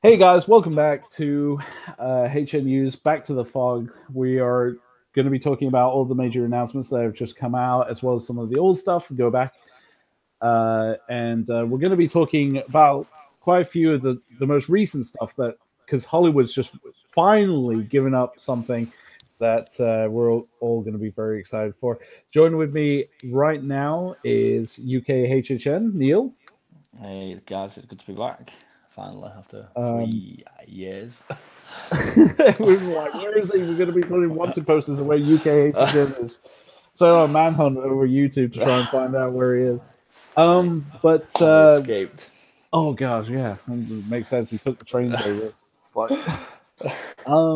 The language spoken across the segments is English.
Hey guys, welcome back to HNU's Back to the Fog. We are going to be talking about all the major announcements that have just come out, as well as some of the old stuff. Go back, and we're going to be talking about quite a few of the most recent stuff that because Hollywood's just finally given up something that we're all going to be very excited for. Joining with me right now is uKHHN Neil. Hey guys, it's good to be back finally after Um, 3 years. we were like, where is he? We're going to be putting wanted posters of where uKHHN is. So a manhunt over YouTube to try and find out where he is. But He escaped. oh gosh, yeah, it makes sense. He took the trains over. It's like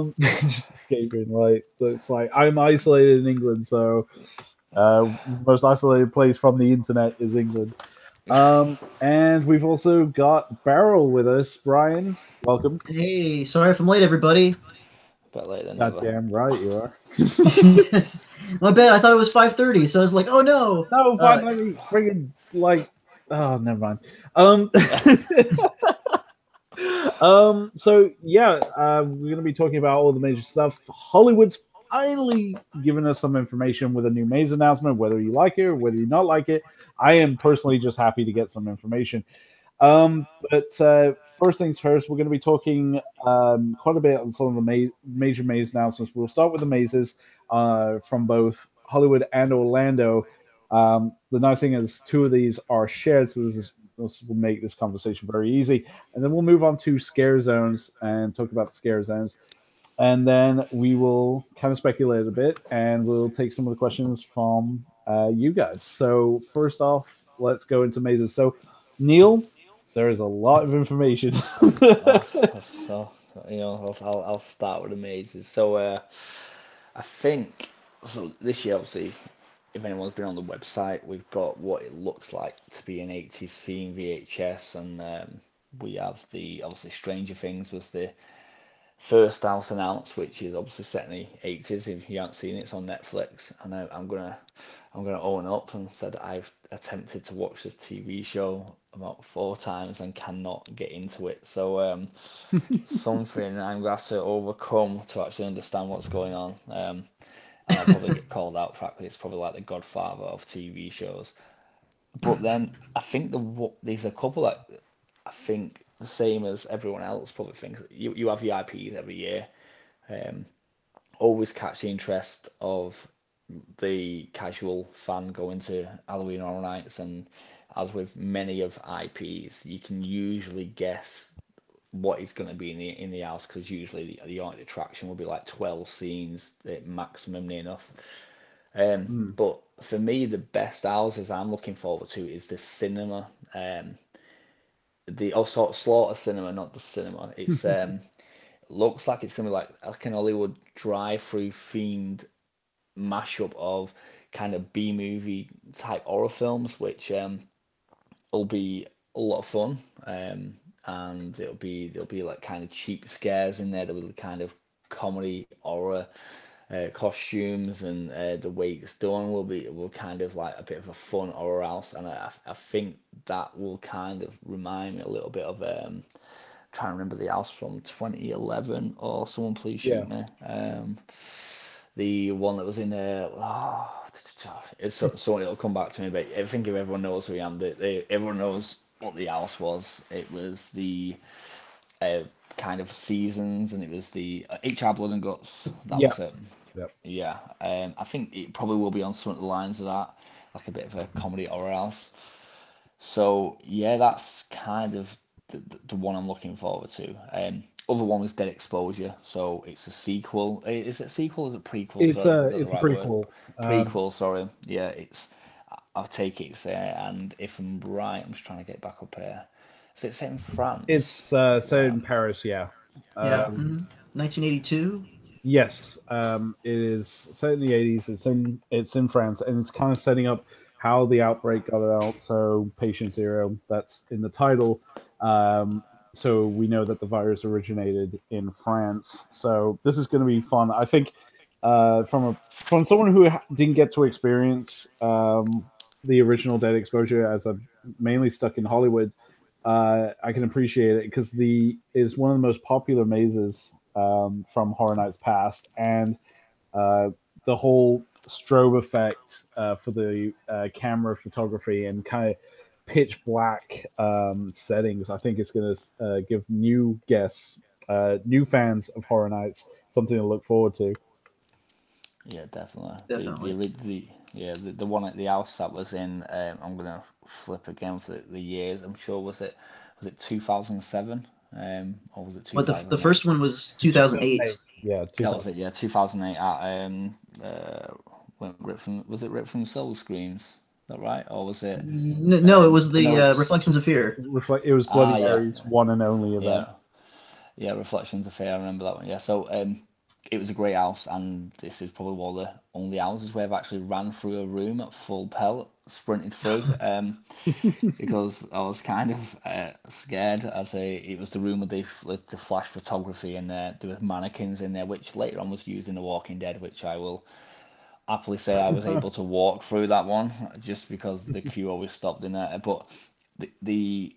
just escaping. Right, it's like I'm isolated in England, so the most isolated place from the internet is England. And we've also got Barrel with us. Brian, welcome. Hey, sorry if I'm late, everybody. Better late than God never. damn right you are. My bad. I thought it was 5:30, so I was like, "Oh no!" No, Uh, finally bringing like oh, never mind. Um, so yeah, we're gonna be talking about all the major stuff. Hollywood's finally given us some information with a new Maze announcement, whether you like it or whether you not like it. I am personally just happy to get some information. But first things first, we're going to be talking quite a bit on some of the major maze announcements. We'll start with the mazes from both Hollywood and Orlando. The nice thing is, two of these are shared, so this will make this conversation very easy. And then we'll move on to scare zones and talk about the scare zones. And then we will kind of speculate a bit, and we'll take some of the questions from you guys. So first off, let's go into mazes. So Neil, there is a lot of information. So I'll start with the mazes. So I think so. This year, obviously, if anyone's been on the website, we've got what it looks like to be an 80s theme VHS, and we have the obviously Stranger Things was the first house announced, which is obviously set in the 80s. If you haven't seen it, it's on Netflix. And I'm gonna own up and said I've attempted to watch this TV show about 4 times and cannot get into it. So something I'm gonna have to overcome to actually understand what's going on. And I'll probably get called out for that 'cause it's probably like the Godfather of TV shows. But then I think there's a couple that I think the same as everyone else probably thinks. You have your IPs every year. Um, Always catch the interest of the casual fan going to Halloween Horror Nights, and as with many of IPs, you can usually guess what is going to be in the house because usually the attraction will be like 12 scenes at maximum near enough. Hmm. But for me, the best houses I'm looking forward to is the cinema. The also Slaughter Cinema, not the cinema. It's looks like it's gonna be like an Hollywood drive-through themed mashup of kind of B movie type horror films, which will be a lot of fun. And there'll be like kind of cheap scares in there. There'll be kind of comedy horror costumes, and the way it's done will kind of like a bit of a fun horror house, and I think that will kind of remind me a little bit of trying to remember the house from 2011, or someone please Yeah. shoot me. The one that was in it's so it'll come back to me, but I think if everyone knows who I am, everyone knows what the house was. It was the uh, kind of seasons, and it was the HR Blood and Guts. That Yeah. was it. Yep. Yeah, I think it probably will be on some of the lines of that, like a bit of a comedy horror house. So yeah, that's kind of the one I'm looking forward to. Other one was Dead Exposure, so it's a sequel. Is it a sequel? Or is it prequel? It's Sorry, a is that the it's a right word? prequel. Prequel. Sorry. Yeah, it's. I'll take it. And if I'm right, I'm just trying to get back up here. Is it set in France? It's Is that set right? in Paris. Yeah. yeah, Um, 1982. yes. It is set in the 80s. It's in France, and it's kind of setting up how the outbreak got out. So patient zero, that's in the title. Um, so we know that the virus originated in France. So this is going to be fun. I think from someone who didn't get to experience the original Dead Exposure, as I'm mainly stuck in Hollywood. I can appreciate it because is one of the most popular mazes from Horror Nights past, and uh, the whole strobe effect for the camera photography and kind of pitch black settings, I think it's going to give new guests, new fans of Horror Nights, something to look forward to. Yeah, definitely. Definitely. The one at the house that was in. I'm gonna flip again for the years. I'm sure was it 2007, or was it But the 2008? first one was 2008. Yeah, That was 2000. it. Yeah, 2008 at was it ripped from Soul Screams? Is that right, or was it No, it was in the Oaks? Reflections of Fear. It was Bloody Yeah, Mary's one and only event. yeah, yeah. Reflections of Fear. I remember that one. Yeah. So it was a great house, and this is probably one of the only houses where I've actually ran through a room at full pelt, sprinted through, because I was kind of scared. It was the room with the flash photography, and there were mannequins in there, which later on was used in The Walking Dead, which I will happily say I was able to walk through that one just because the queue always stopped in there. But the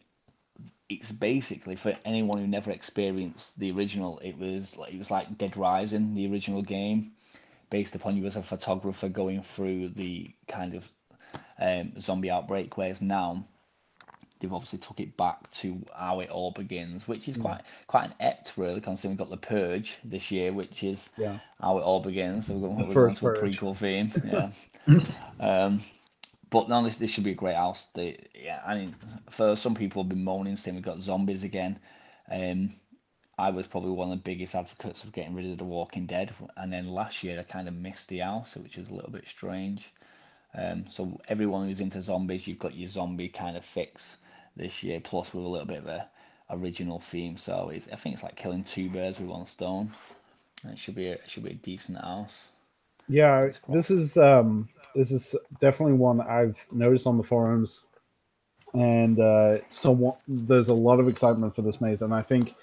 it's basically for anyone who never experienced the original. It was like Dead Rising, the original game, based upon you as a photographer going through the kind of zombie outbreak. Whereas now they've obviously took it back to how it all begins, which is Mm, quite an apt really, considering we've got the Purge this year, which is yeah, how it all begins. So the we're going first to a purge. prequel theme, yeah. Um, but no, this should be a great house. Yeah, I mean, for some people have been moaning, saying we've got zombies again. Um, I was probably one of the biggest advocates of getting rid of The Walking Dead, and then last year I kind of missed the house, which was a little bit strange. So everyone who's into zombies, you've got your zombie kind of fix this year, plus with a little bit of a original theme. So I think it's like killing two birds with one stone. And it should be a decent house. Yeah, It's quite this is definitely one I've noticed on the forums, and there's a lot of excitement for this maze, and I think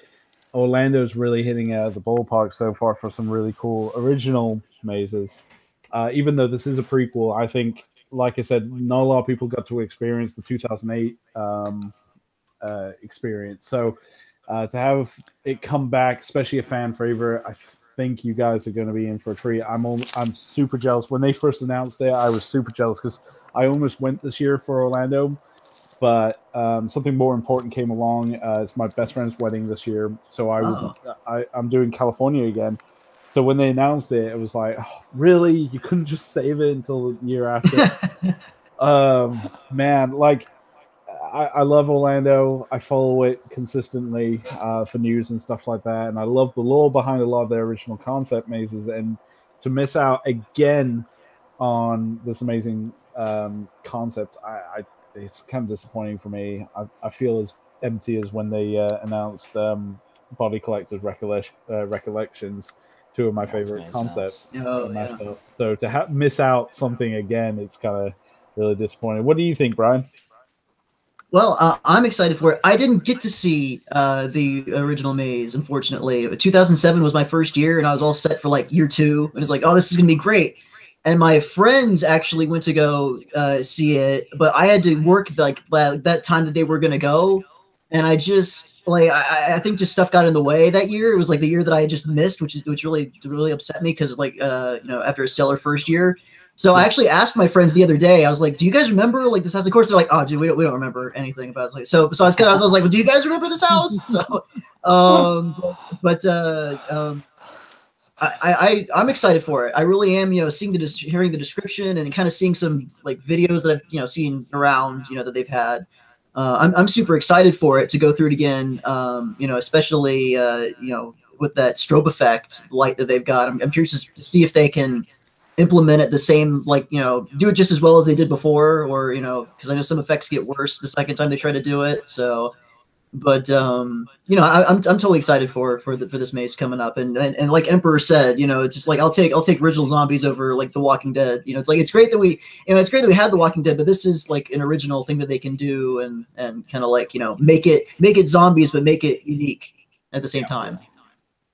Orlando's really hitting out of the ballpark so far for some really cool original mazes. Even though this is a prequel, I think, like I said, not a lot of people got to experience the 2008 experience. So to have it come back, especially a fan favorite, I think you guys are going to be in for a treat. I'm super jealous. When they first announced it, I was super jealous because I almost went this year for Orlando, but something more important came along. It's my best friend's wedding this year, so Oh. I'm doing California again. So when they announced it, it was like, oh, really? You couldn't just save it until the year after? Man, like I love Orlando. I follow it consistently for news and stuff like that, and I love the lore behind a lot of their original concept mazes. And to miss out again on this amazing concept, it's kind of disappointing for me. I feel as empty as when they announced Body Collector's Recollections, two of my that was favorite amazing house. concepts Oh yeah. mashed up. So to miss out something again, it's kind of really disappointing. What do you think, Brian? Well, I'm excited for it. I didn't get to see the original Maze, unfortunately. 2007 was my first year, and I was all set for like year two, and it's like, oh, this is gonna be great. And my friends actually went to go see it, but I had to work like that time that they were gonna go, and I just like I think just stuff got in the way that year. It was like the year that I had just missed, which really upset me because like after a stellar first year. So I Yeah. actually asked my friends the other day. I was like, "Do you guys remember like this house?" Of course, they're like, "Oh, dude, we don't remember anything about it." Like, so I was like, well, "Do you guys remember this house?" So, but I'm excited for it. I really am. Seeing hearing the description and kind of seeing some like videos that I've seen around that they've had. I'm super excited for it to go through it again. Especially with that strobe effect light that they've got. I'm curious to see if they can implement it the same, like do it just as well as they did before, or because I know some effects get worse the second time they try to do it. So, but I'm totally excited for this maze coming up, and like Emperor said, it's just like I'll take original zombies over like The Walking Dead. It's like it's great that we had The Walking Dead, but this is like an original thing that they can do, and kind of like make it zombies, but make it unique at the same time.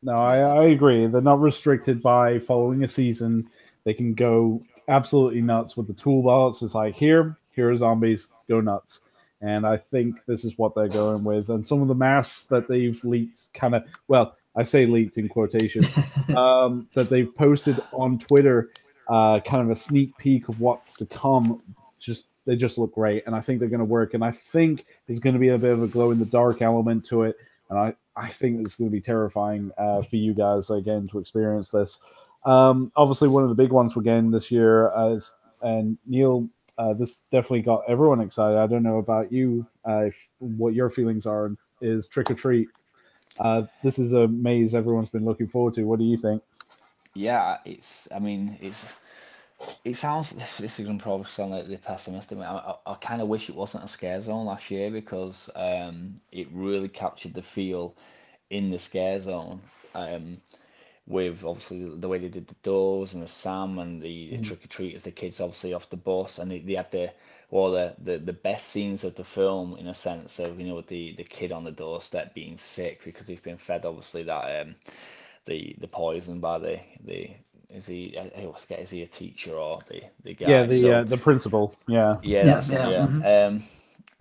No, Yeah, I agree. They're not restricted by following a season. They can go absolutely nuts with the toolbox. It's like here are zombies, go nuts. and I think this is what they're going with. And some of the masks that they've leaked, kind of, well, I say leaked in quotations, that they've posted on Twitter, kind of a sneak peek of what's to come. They just look great, and I think they're going to work. And I think there's going to be a bit of a glow in the dark element to it, and I think it's going to be terrifying for you guys again to experience this. Obviously, one of the big ones we're getting this year is, and Neil, this definitely got everyone excited. I don't know about you, what your feelings are, is Trick or Treat. This is a maze everyone's been looking forward to. What do you think? Yeah, I mean, it sounds, this is going to probably sound like the pessimistic. I kind of wish it wasn't a scare zone last year because it really captured the feel in the scare zone. Um, with obviously the way they did the doors and the Sam and the Mhm. trick or treaters, the kids obviously off the bus, and they had the best scenes of the film in a sense of with the kid on the doorstep being sick because he's been fed obviously that the poison by the is he I always forget, is he a teacher or the Yeah, guy? So the principal. Yeah, yeah, Yeah, that's it. yeah. Yeah. Hmm.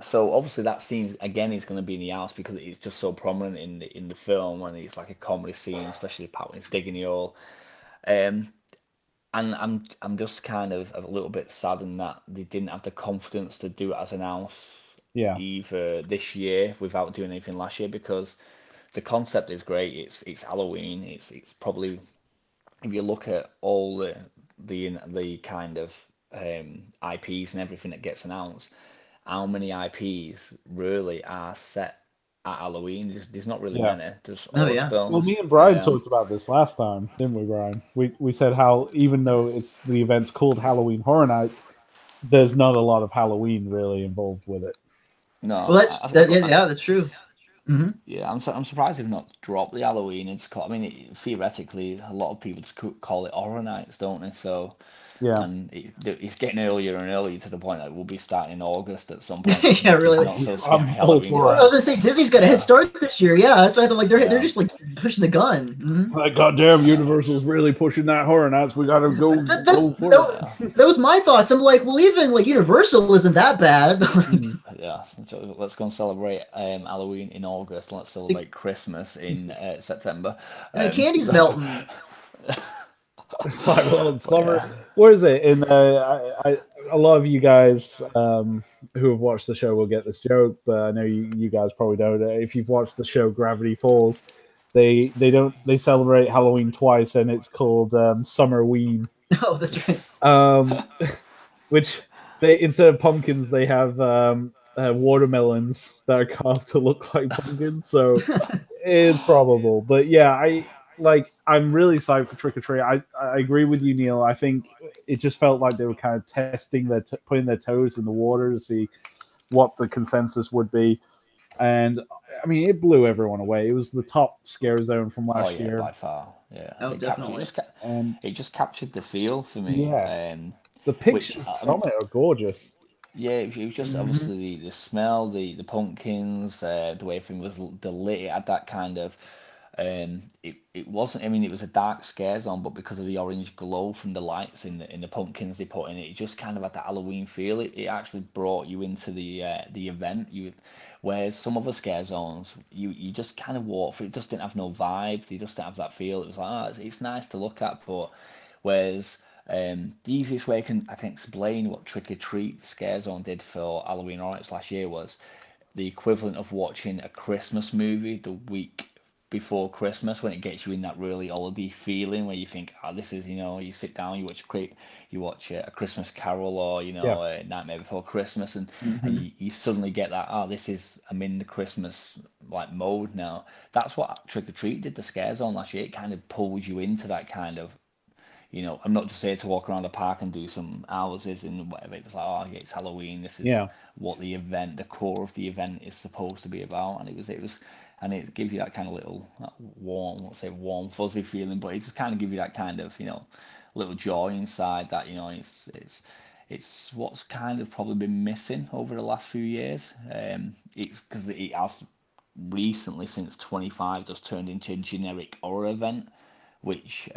So obviously that scene again is going to be in the house because it's just so prominent in the film, and it's like a comedy scene, especially Pat when he's digging the hole. Um, and I'm just kind of a little bit saddened that they didn't have the confidence to do it as an house yeah, either this year without doing anything last year because the concept is great. It's Halloween. It's probably, if you look at all the kind of IPs and everything that gets announced, how many IPs really are set at Halloween? There's not really yeah. many. There's Oh horror yeah. Well, me films. and Brian talked about this last time, didn't we, Brian? We said how even though it's the event's called Halloween Horror Nights, there's not a lot of Halloween really involved with it. No, Well, that's that. Yeah, yeah, that's true. Hmm. yeah, I'm surprised they've not dropped the Halloween. I mean, theoretically, a lot of people just call it horror nights, don't they? So, Yeah. and it's getting earlier and earlier to the point that we'll be starting in August at some point. Yeah, If really. not so scary I'm all Halloween for I it. was times. gonna say Disney's got a head Yeah, start this year. Yeah, that's why I thought like they're yeah, just like pushing the gun. Hmm. That goddamn I know. Universal's really pushing that horror nights. We gotta That, that's go for that, it. Yeah, that was my thoughts. I'm like, well, even like Universal isn't that bad. Mhm. yeah. So let's go and celebrate Halloween in August. Let's Like, celebrate Christmas in September. candy's So, melting. It's like, well, it's but summer. yeah, What is it? And a lot of you guys who have watched the show will get this joke, but I know you guys probably don't. If you've watched the show Gravity Falls, they celebrate Halloween twice, and it's called Summerween. Oh, that's right. Um, which they, instead of pumpkins, they have watermelons that are carved to look like pumpkins. So it is probable, but yeah, I'm really psyched for Trick or Treat. I agree with you, Neil. I think it just felt like they were kind of testing putting their toes in the water to see what the consensus would be, and I mean it blew everyone away. It was the top scare zone from oh last yeah, year, by far, yeah. Oh, definitely. and It just captured the feel for me. yeah, the Which pictures from it are gorgeous. Yeah, it was just Hmm. obviously the smell, the pumpkins, the way everything was the lit. It had that kind of it wasn't. I mean, it was a dark scare zone, but because of the orange glow from the lights in the pumpkins they put in it, it just kind of had that Halloween feel. It actually brought you into the event. Whereas some other scare zones, you just kind of walk through. It just didn't have no vibe. They just didn't have that feel. It was like, it's nice to look at, but whereas the easiest way I can explain what Trick or Treat Scare Zone did for Halloween Horror Nights last year was the equivalent of watching a Christmas movie the week before Christmas when it gets you in that really holiday feeling where you think, this is, you sit down, you watch a Christmas Carol or Yeah. Nightmare Before Christmas, and Hmm. you suddenly get that, I'm in the Christmas like mode now. That's what Trick or Treat did the Scare Zone last year. It kind of pulls you into that kind of I'm not just here to walk around the park and do some hours and whatever. It was like, yeah, it's Halloween. This is Yeah. what the core of the event is supposed to be about, and and it gives you that kind of little warm, let's say warm, fuzzy feeling, but it just kind of gives you that kind of, little joy inside that, it's what's kind of probably been missing over the last few years. It's because it has recently, since 25, just turned into a generic horror event, which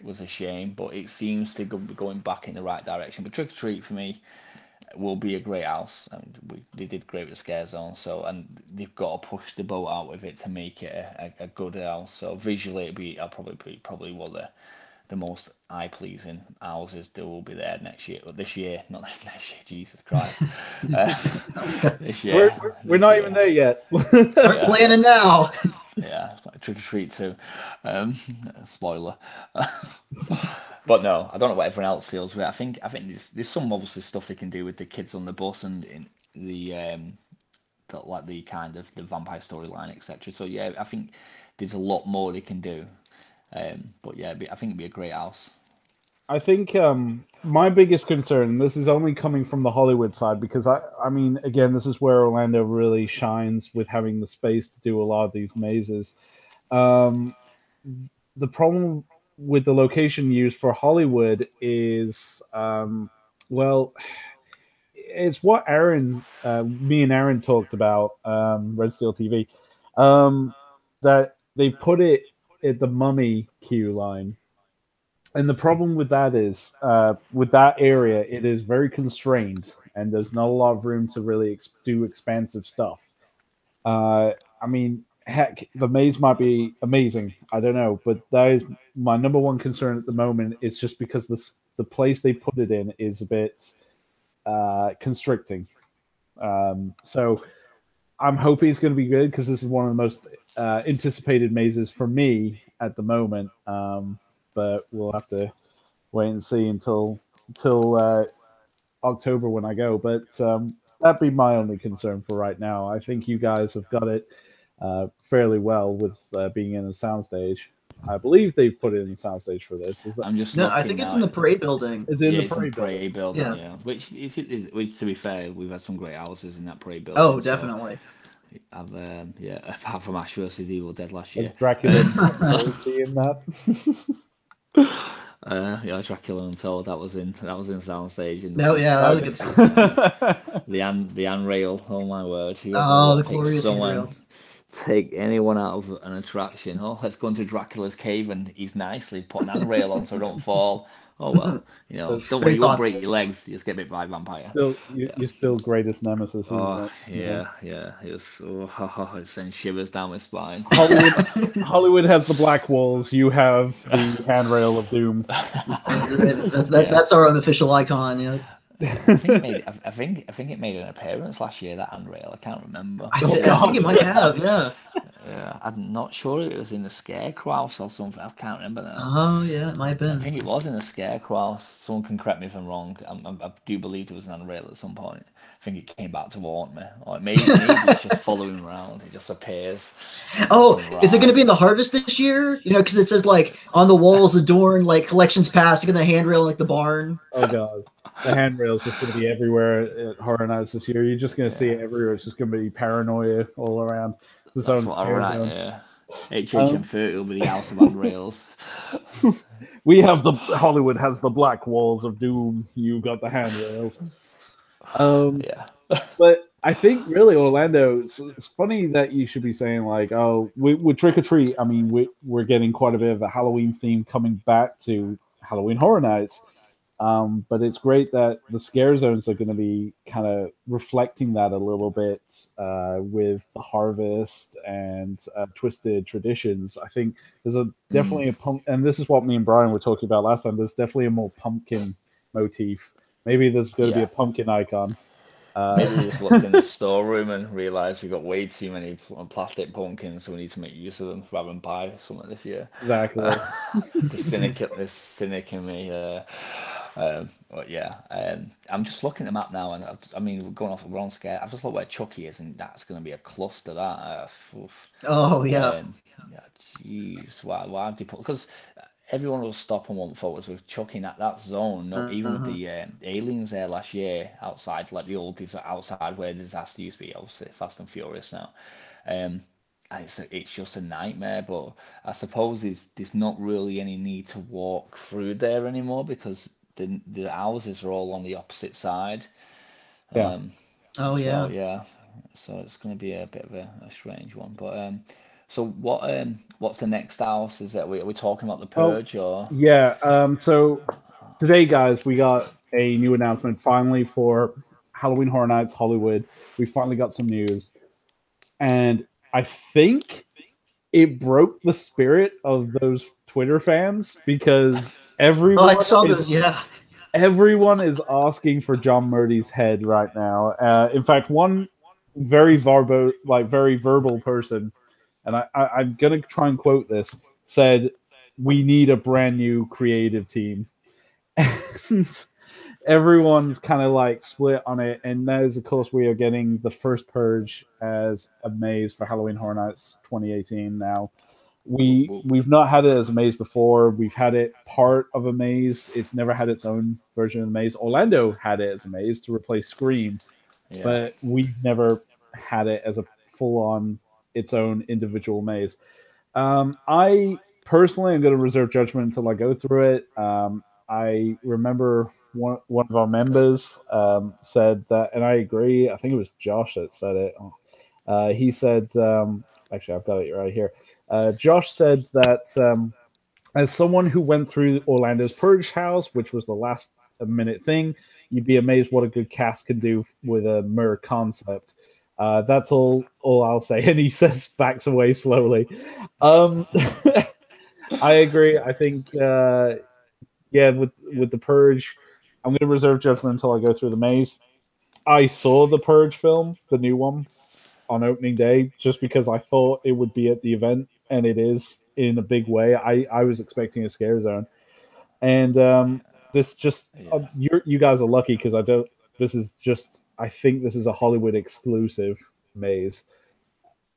was a shame, but it seems to be going back in the right direction. But Trick or Treat for me, will be a great house. I mean, they did great with the Scare Zone, so and they've got to push the boat out with it to make it a good house. So visually, I'll probably one of the most eye pleasing houses that will be there next year. Well, this year, not next year. Jesus Christ, this year. We're not even there yet. Start planning now. Yeah, Trick or Treat too. Spoiler. But no, I don't know what everyone else feels with it. I think there's some obviously stuff they can do with the kids on the bus and in like the kind of the vampire storyline, etc. So yeah, I think there's a lot more they can do. But yeah, I think it'd be a great house. I think my biggest concern, this is only coming from the Hollywood side, because I mean, again, this is where Orlando really shines with having the space to do a lot of these mazes. The problem with the location used for Hollywood is, well, it's what me and Aaron talked about, Red Steel TV, that they put it at the Mummy queue line. And the problem with that is, with that area, it is very constrained, and there's not a lot of room to really do expansive stuff. I mean, heck, the maze might be amazing. I don't know, but that is my number one concern at the moment. It's just because the place they put it in is a bit constricting. So I'm hoping it's going to be good, because this is one of the most anticipated mazes for me at the moment. But we'll have to wait and see until October when I go. But that'd be my only concern for right now. I think you guys have got it fairly well with being in a soundstage. I believe they've put it in the soundstage for this. Is that... I'm just No, I think it's in the parade building. It's in the parade building. Yeah. Yeah. Which to be fair, we've had some great houses in that parade building. Oh, definitely. I've apart from Ash vs Evil Dead last year. Dracula in that. Yeah, Dracula Untold. That was in soundstage. And No, yeah, that was a good soundstage. the handrail. Oh my word! The glorious handrail. Take anyone out of an attraction. Oh, let's go into Dracula's cave, and he's nicely put an handrail on so I don't fall. Oh well, don't worry, you won't break your legs. You just get bit by a vampire. You're still greatest nemesis, isn't it? Yeah. It was. It sends shivers down my spine. Hollywood has the black walls. You have the handrail of doom. That's our unofficial icon. Yeah. I think it made an appearance last year, that handrail. I can't remember. I think it might have. Yeah. Yeah, I'm not sure it was in the Scarecrow House or something. I can't remember now. Oh yeah, it might have been. I think it was in the Scarecrow House. Someone can correct me if I'm wrong. I do believe there was an handrail at some point. I think it came back to haunt me, or maybe it's just following around. It just appears. Oh, is it going to be in the Harvest this year? Because it says like on the walls adorned like collections past, like in the handrail, like the barn. Oh god. The handrail is just going to be everywhere at Horror Nights this year. You're just going to see it everywhere. It's just going to be paranoia all around. That's what I'm right. Yeah. HNU 30 will be the house of handrails. We have Hollywood has the black walls of doom. You got the handrails. Yeah. But I think really Orlando. It's funny that you should be saying like, oh, with Trick or Treat. I mean, we're getting quite a bit of a Halloween theme coming back to Halloween Horror Nights. But it's great that the scare zones are going to be kind of reflecting that a little bit with the Harvest and Twisted Traditions. I think there's definitely a pump, and this is what me and Brian were talking about last time. There's definitely a more pumpkin motif. Maybe there's going to be a pumpkin icon. Maybe we just looked in the storeroom and realized we got way too many plastic pumpkins, so we need to make use of them rather than buy something this year. Exactly. The cynic in me. But yeah, I'm just looking at the map now, and I mean, we're on scare. I've just looked where Chucky is, and that's going to be a cluster. That. Oh yeah. Jeez, why have they put? Because everyone will stop and want photos with Chucky in that zone. Even with the aliens there last year outside, like the old outside where the disaster used to be, obviously Fast and Furious now. And it's just a nightmare. But I suppose there's not really any need to walk through there anymore because the houses are all on the opposite side. Yeah. So it's going to be a bit of a strange one. But so what's the next house? Is that are we talking about the Purge or? Yeah. So today, guys, we got a new announcement finally for Halloween Horror Nights Hollywood. We finally got some news, and I think it broke the spirit of those Twitter fans because everyone I saw those. Yeah. Everyone is asking for John Murdy's head right now. In fact, one very verbal person, and I'm gonna try and quote this, said, "We need a brand new creative team." And everyone's kind of like split on it, and now, of course, we are getting the first Purge as a maze for Halloween Horror Nights 2018 now. We've not had it as a maze before. We've had it part of a maze. It's never had its own version of the maze. Orlando had it as a maze to replace Scream, but we've never had it as a full-on its own individual maze. I personally am going to reserve judgment until I go through it. I remember one of our members said that, and I agree. I think it was Josh that said it. He said, actually, I've got it right here. Josh said that as someone who went through Orlando's Purge house, which was the last minute thing, you'd be amazed what a good cast can do with a mirror concept. That's all I'll say. And he says, backs away slowly. I agree. I think, with the Purge, I'm going to reserve judgment until I go through the maze. I saw the Purge film, the new one, on opening day, just because I thought it would be at the event, and it is in a big way. I was expecting a scare zone, and this just you guys are lucky because I don't. This is just I think this is a Hollywood exclusive maze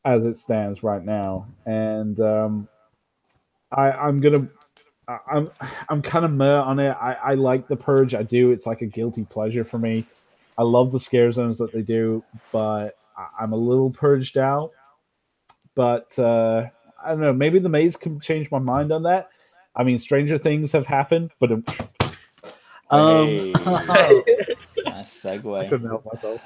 as it stands right now, and I'm kind of meh on it. I like the Purge. I do. It's like a guilty pleasure for me. I love the scare zones that they do, but I'm a little purged out. But I don't know. Maybe the maze can change my mind on that. I mean, stranger things have happened, but nice segue. I couldn't help myself.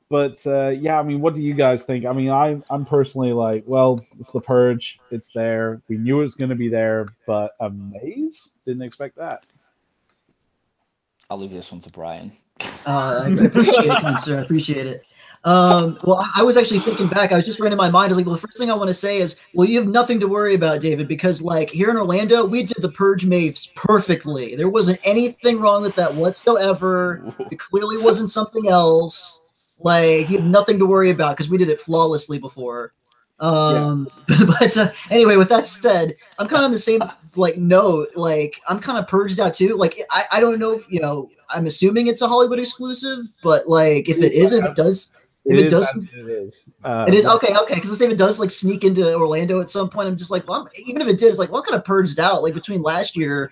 But yeah, I mean, what do you guys think? I mean, I'm personally like, well, it's the Purge. It's there. We knew it was going to be there, but a maze? Didn't expect that. I'll leave this one to Brian. I appreciate it, sir. I appreciate it. Well, I was actually thinking back. I was just running my mind. I was like, well, the first thing I want to say is, well, you have nothing to worry about, David, because like here in Orlando, we did the Purge maze perfectly. There wasn't anything wrong with that whatsoever. It clearly wasn't something else. Like you have nothing to worry about because we did it flawlessly before. But anyway, with that said, I'm kind of on the same like note. Like I'm kind of purged out too. Like I don't know if I'm assuming it's a Hollywood exclusive, but like if it is, if it does. If it does, it is. It is okay. Because let's say if it does like sneak into Orlando at some point, I'm just like, well, even if it did, it's like, well, I'm kind of purged out. Like between last year,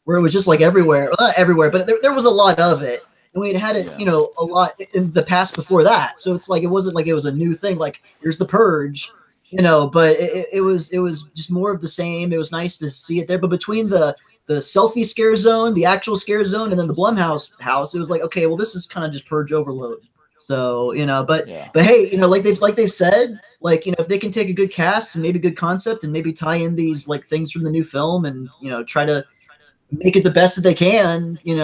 where it was just like everywhere, well, not everywhere, but there was a lot of it, and we had it, a lot in the past before that. So it's like it wasn't like it was a new thing. Like here's the Purge, but it was just more of the same. It was nice to see it there, but between the selfie scare zone, the actual scare zone, and then the Blumhouse house, it was like, okay, well, this is kind of just Purge overload. So, but hey, like they've said, like, if they can take a good cast and maybe good concept and maybe tie in these like things from the new film and, try to make it the best that they can, you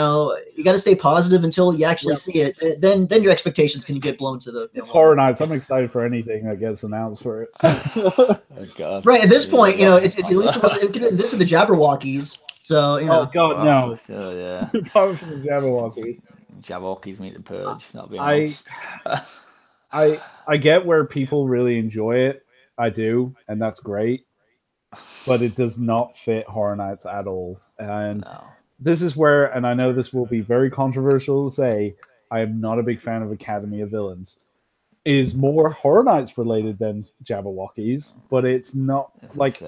got to stay positive until you actually see it. Then your expectations can get blown to the. It's Horror Nights. I'm excited for anything that gets announced for it. Oh, God. Right. At this point, at least it could have been this or the Jabberwockies. So, Oh, God, no. Oh, yeah. Apart from the Jabberwockies. Jabberwockies meet the Purge. That'll be nice. I get where people really enjoy it. I do, and that's great. But it does not fit Horror Nights at all. And this is where, and I know this will be very controversial to say, I am not a big fan of Academy of Villains. It is more Horror Nights related than Jabberwockies, but it's not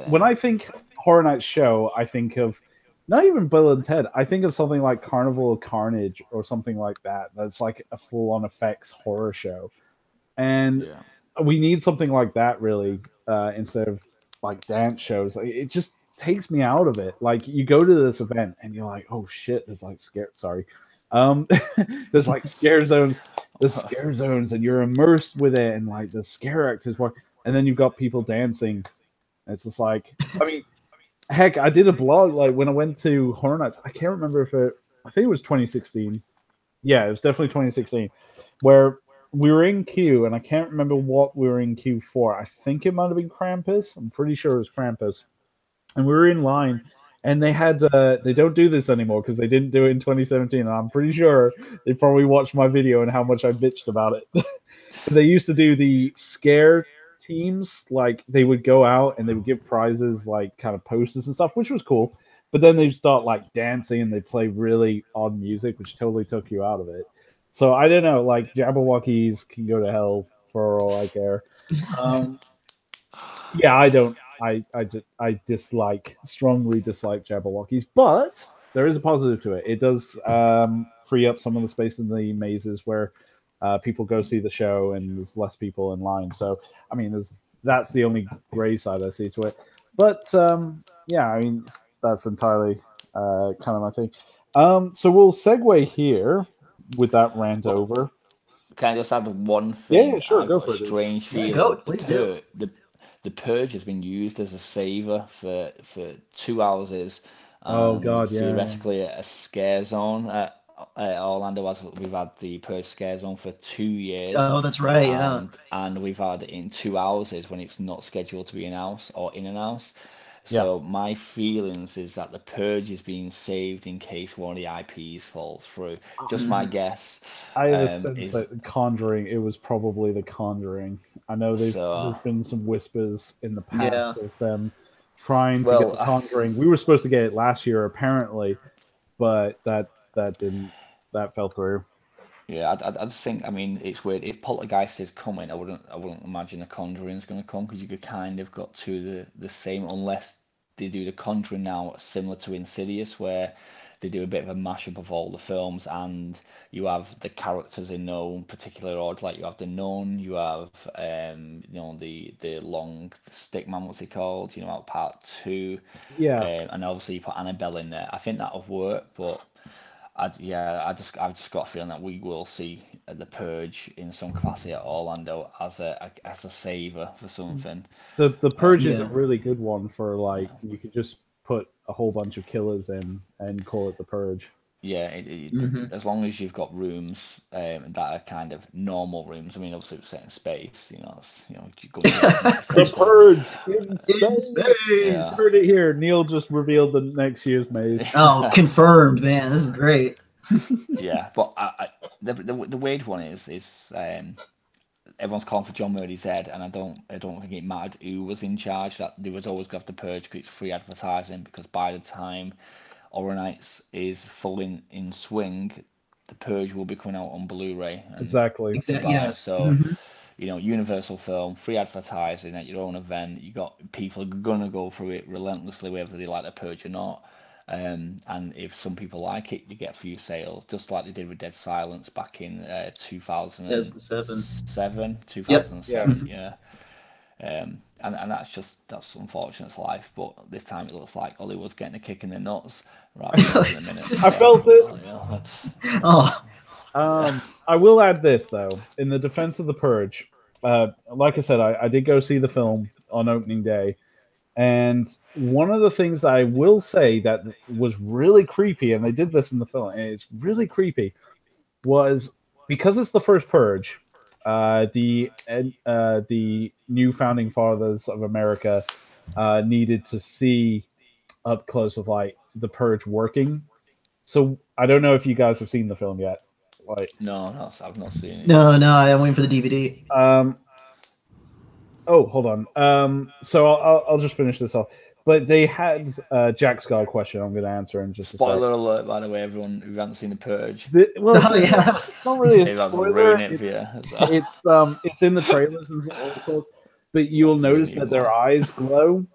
when I think Horror Nights show, I think of not even Bill and Ted. I think of something like Carnival of Carnage or something like that. That's like a full-on effects horror show. And we need something like that, really, instead of like dance shows. It just takes me out of it. Like, you go to this event and you're like, oh, shit, there's like there's like scare zones. There's scare zones, and you're immersed with it, and like the scare act is what. And then you've got people dancing. It's just like, I mean, heck, I did a blog like when I went to Horror Nights. I can't remember I think it was 2016. Yeah, it was definitely 2016, where we were in queue, and I can't remember what we were in queue for. I think it might have been Krampus. I'm pretty sure it was Krampus, and we were in line. And they had they don't do this anymore because they didn't do it in 2017. And I'm pretty sure they probably watched my video and how much I bitched about it. But they used to do the scare teams, like they would go out and they would give prizes like kind of posters and stuff, which was cool. But then they'd start like dancing and they play really odd music, which totally took you out of it. So I don't know, like Jabberwockies can go to hell for all I care. Um, yeah, I don't. I dislike, strongly dislike Jabberwockies, but there is a positive to it. It does free up some of the space in the mazes where people go see the show and there's less people in line. So, I mean, that's the only gray side I see to it. But yeah, I mean, that's entirely kind of my thing. So we'll segue here with that rant over. Can I just add one thing? Yeah, sure, I've go got for a it. strange Yeah, feeling. go, please do. The purge has been used as a saver for 2 houses Oh and God, yeah. theoretically a scare zone at Orlando, as we've had the purge scare zone for 2 years, Oh, that's right. Yeah. and we've had it in 2 houses when it's not scheduled to be in house or in an house. Yeah. So my feelings is that the purge is being saved in case one of the IPs falls through. Just my guess. I have a sense Is that Conjuring, it was probably the Conjuring. I know so there's been some whispers in the Yeah. past of them trying to get well, the Conjuring. We were supposed to get it last year apparently, but that fell through. yeah, I just think, I mean, it's weird. If Poltergeist is coming, I wouldn't imagine a Conjuring's going to come because you could kind of got to the same, unless they do the Conjuring now similar to Insidious, where they do a bit of a mashup of all the films, and you have the characters in no particular order. Like you have the Nun, you have the long stick man, what's he called? You know, out part two, Yeah. and obviously you put Annabelle in there. I think that'll work, but. I've just got a feeling that we will see the purge in some capacity at Orlando as a saver for something. The Purge is a Yeah. really good one for like you could just put a whole bunch of killers in and call it the Purge. Yeah, hmm as long as you've got rooms that are kind of normal rooms. I mean, obviously it's set in space. You know, you go The Purge in In space. yeah, space. Heard it here. Neil just revealed the next year's maze. Oh, confirmed, man. This is great. yeah. But the weird one is everyone's calling for John Murray's head, and I don't think it mattered who was in charge. That there was always going to have to purge because it's free advertising. Because by the time Horror Nights is full in swing, the purge will be coming out on Blu-ray and Exactly. to buy. Yes. So Universal Film, free advertising at your own event. You got people are gonna go through it relentlessly, whether they like the purge or not. And if some people like it, you get a few sales, just like they did with Dead Silence back in 2007. 2007, Yeah. yeah. And that's unfortunate, it's life. But this time it looks like Hollywood's getting a kick in the nuts rather than in a minute. I felt it. Yeah. Oh, Yeah. I will add this though, in the defense of the Purge. Like I said, I did go see the film on opening day, and one of the things I will say that was really creepy, and they did this in the film, and it's really creepy, was because it's the first Purge. The new founding fathers of America needed to see up close of like the Purge working. So I don't know if you guys have seen the film yet. Like, No, I've not seen it. no, I'm waiting for the DVD. oh, hold on. So I'll just finish this off. But they had Jack's got a question. I'm going to answer in just a second. Spoiler alert, by the way, everyone who hasn't seen The Purge. Well, Oh, yeah. it's not really Maybe a I'll spoiler. ruin it for you. It's in the trailers and all sorts. But you'll notice that their eyes glow.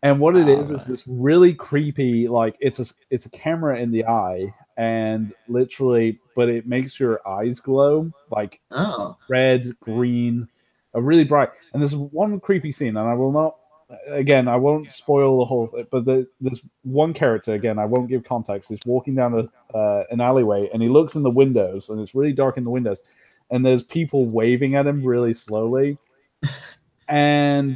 And what it is right. this really creepy, like it's a camera in the eye, and literally, but it makes your eyes glow like Oh. red, green, a really bright. And there's one creepy scene, and I will not, again, I won't spoil the whole thing, but there's one character, again, I won't give context. He's walking down an alleyway, and he looks in the windows, and it's really dark in the windows, and there's people waving at him really slowly, and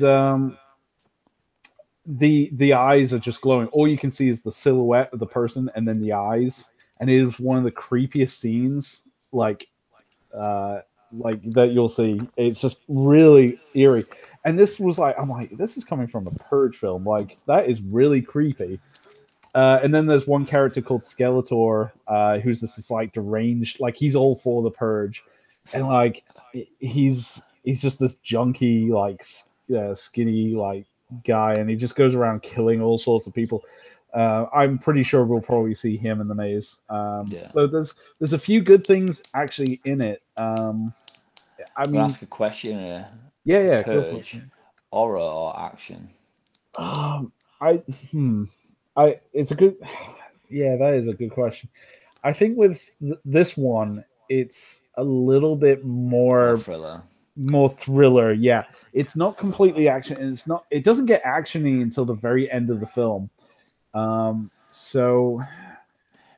the eyes are just glowing. All you can see is the silhouette of the person and then the eyes, and it was one of the creepiest scenes, like that you'll see. It's just really eerie. And this was like, I'm like, this is coming from a Purge film. Like that is really creepy. And then there's one character called Skeletor, who's this like deranged, like he's all for the Purge, and like he's just this junky, like skinny, like guy, and he just goes around killing all sorts of people. I'm pretty sure we'll probably see him in the maze. Yeah. So there's a few good things actually in it. I I'm mean, gonna ask a question here. yeah, go for it. Purge, horror or action? I it's a good, yeah, that is a good question. I think with this one, it's a little bit Or thriller? more thriller. Yeah, it's not completely action, and it doesn't get actiony until the very end of the film. So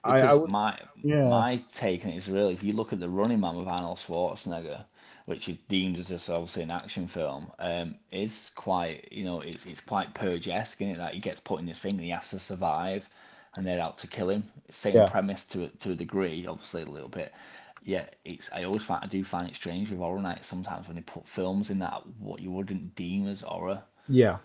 I Because would, my yeah, my take on it is really, if you look at the Running Man with Arnold Schwarzenegger, which is deemed as just obviously an action film, is quite, it's quite Purge-esque in it, that he gets put in this thing and he has to survive, and they're out to kill him. Same yeah, premise to a degree, obviously a little bit. Yeah, I do find it strange with horror nights sometimes when they put films in that what you wouldn't deem as horror, yeah,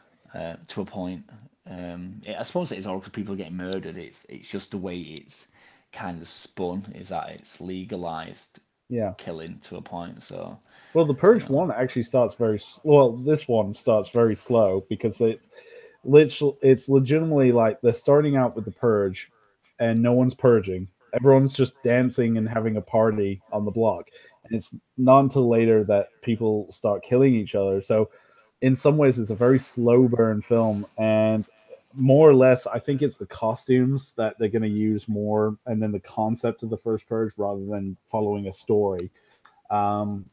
to a point. I suppose it is horror because people are getting murdered. It's just the way it's kind of spun is that it's legalized yeah. killing to a point. So, Well, the you Purge know, one actually starts well. This one starts very slow because it's legitimately like they're starting out with the Purge, and no one's purging. Everyone's just dancing and having a party on the block, and it's not until later that people start killing each other. So, in some ways, it's a very slow burn film, and more or less, I think it's the costumes that they're going to use more, and then the concept of the first Purge rather than following a story. Um,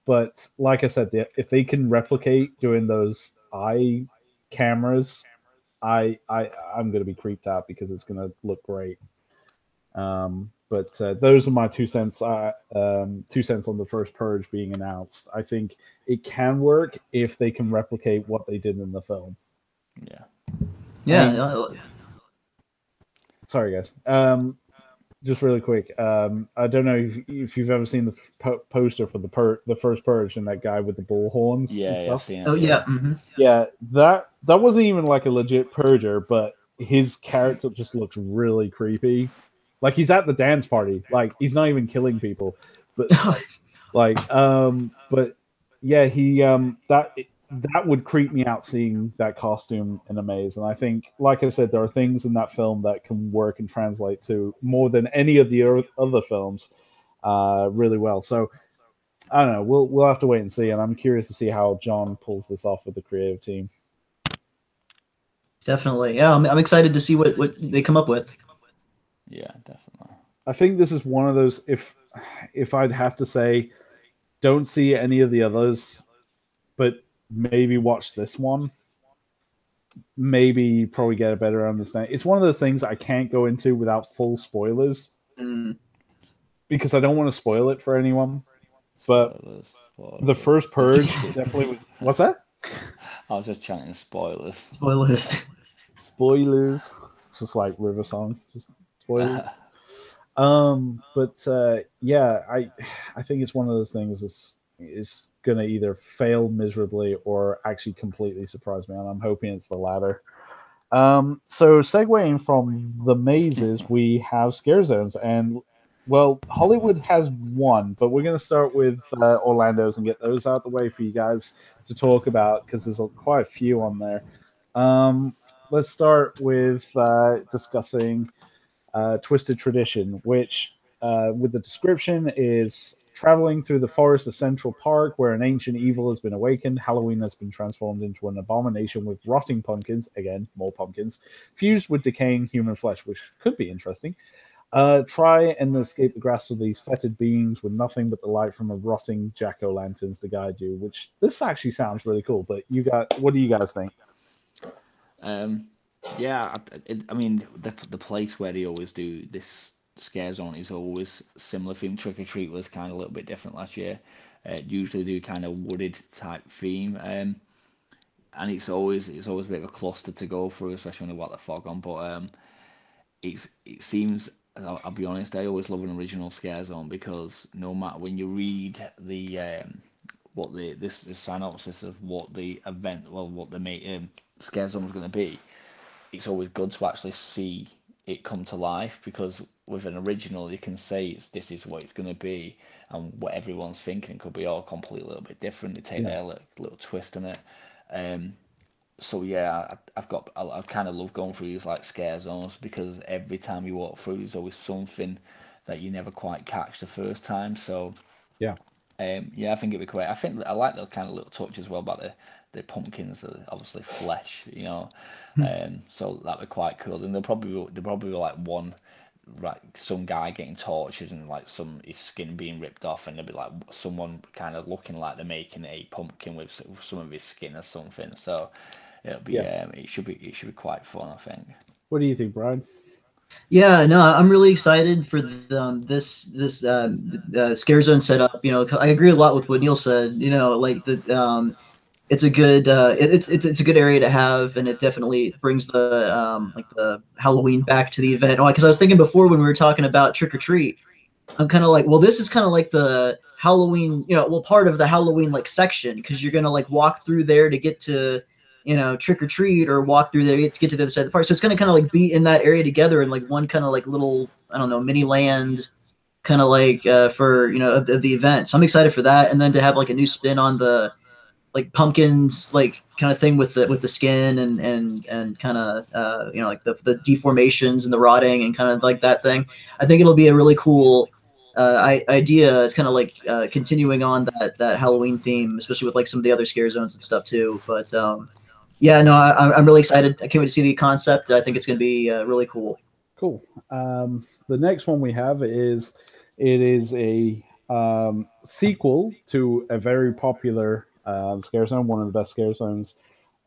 but like I said, if they can replicate doing those eye cameras, I'm gonna be creeped out because it's gonna look great. But those are my 2 cents. 2 cents on the first Purge being announced. I think it can work if they can replicate what they did in the film. yeah. I Yeah, mean, sorry guys. Just really quick. I don't know if you've ever seen the poster for the first Purge and that guy with the bull horns and Yeah, I've stuff. seen oh it. yeah, Yeah, Yeah, that wasn't even like a legit purger, but his character just looks really creepy. Like he's at the dance party, like he's not even killing people, but but yeah, he that would creep me out seeing that costume in a maze. And I think, like I said, there are things in that film that can work and translate to more than any of the other films, really well. So I don't know. We'll have to wait and see, and I'm curious to see how John pulls this off with the creative team. definitely. Yeah, I'm excited to see what they come up with. yeah, definitely. I think this is one of those. If I'd have to say, don't see any of the others, but maybe watch this one. Maybe probably get a better understanding. It's one of those things I can't go into without full spoilers Mm. because I don't want to spoil it for anyone. But Spoilers, the spoilers. first Purge definitely was. What's that? I was just chanting spoilers. Spoilers. Spoilers. It's just like River Song. Just spoilers. But yeah, I think it's one of those things is gonna either fail miserably or actually completely surprise me, and I'm hoping it's the latter. So segueing from the mazes, we have scare zones, and well, Hollywood has one, but we're gonna start with Orlando's and get those out the way for you guys to talk about because there's quite a few on there. Let's start with discussing Twisted Tradition, which, with the description, is traveling through the forest of Central Park where an ancient evil has been awakened. Halloween has been transformed into an abomination with rotting pumpkins, again, more pumpkins, fused with decaying human flesh, which could be interesting. Try and escape the grasp of these fetid beings with nothing but the light from a rotting jack-o'-lanterns to guide you, which this actually sounds really cool, but what do you guys think? Um, yeah, I mean, the place where they always do this scare zone is always similar theme. Trick or Treat was kind of a little bit different last year. Usually do kind of wooded type theme, and it's always a bit of a cluster to go through, especially when they got the fog on. But it seems I'll be honest, I always love an original scare zone because no matter when you read the what the synopsis of what the event, well, what the scare zone is going to be, it's always good to actually see it come to life because with an original you can say this is what it's going to be, and what everyone's thinking could be all completely a little bit different. They take Yeah. their little twist in it. Um, so yeah, I've kind of love going through these like scare zones because every time you walk through, there's always something that you never quite catch the first time. So Yeah. yeah, I think it'd be great. I think I like the kind of little touch as well about the pumpkins, that are obviously flesh, you know. So that'd be quite cool. And there'll probably be like one, like some guy getting tortured and like his skin being ripped off, and there'll be like someone kind of looking like they're making a pumpkin with some of his skin or something. So Yeah. it should be quite fun, I think. What do you think, Brian? Yeah, no, I'm really excited for this scare zone setup. You know, I agree a lot with what Neil said. You know, like it's a good it's a good area to have, and it definitely brings the like the Halloween back to the event. Because I was thinking before when we were talking about trick or treat, I'm kind of like, well, this is kind of like the Halloween, well, part of the Halloween like section because you're gonna like walk through there to get to, trick or treat, or walk through there to get to the other side of the park. So it's gonna kind of like be in that area together in like one kind of like little, I don't know, mini land, kind of like for of the event. So I'm excited for that, and then to have like a new spin on the like pumpkins like kind of thing with the skin and kind of like the deformations and the rotting and kind of like that thing. I think it'll be a really cool idea. It's kind of like continuing on that Halloween theme, especially with like some of the other scare zones and stuff too. But yeah, no, I'm really excited. I can't wait to see the concept. I think it's going to be really cool. Cool. The next one we have is it is a sequel to a very popular scare zone, one of the best scare zones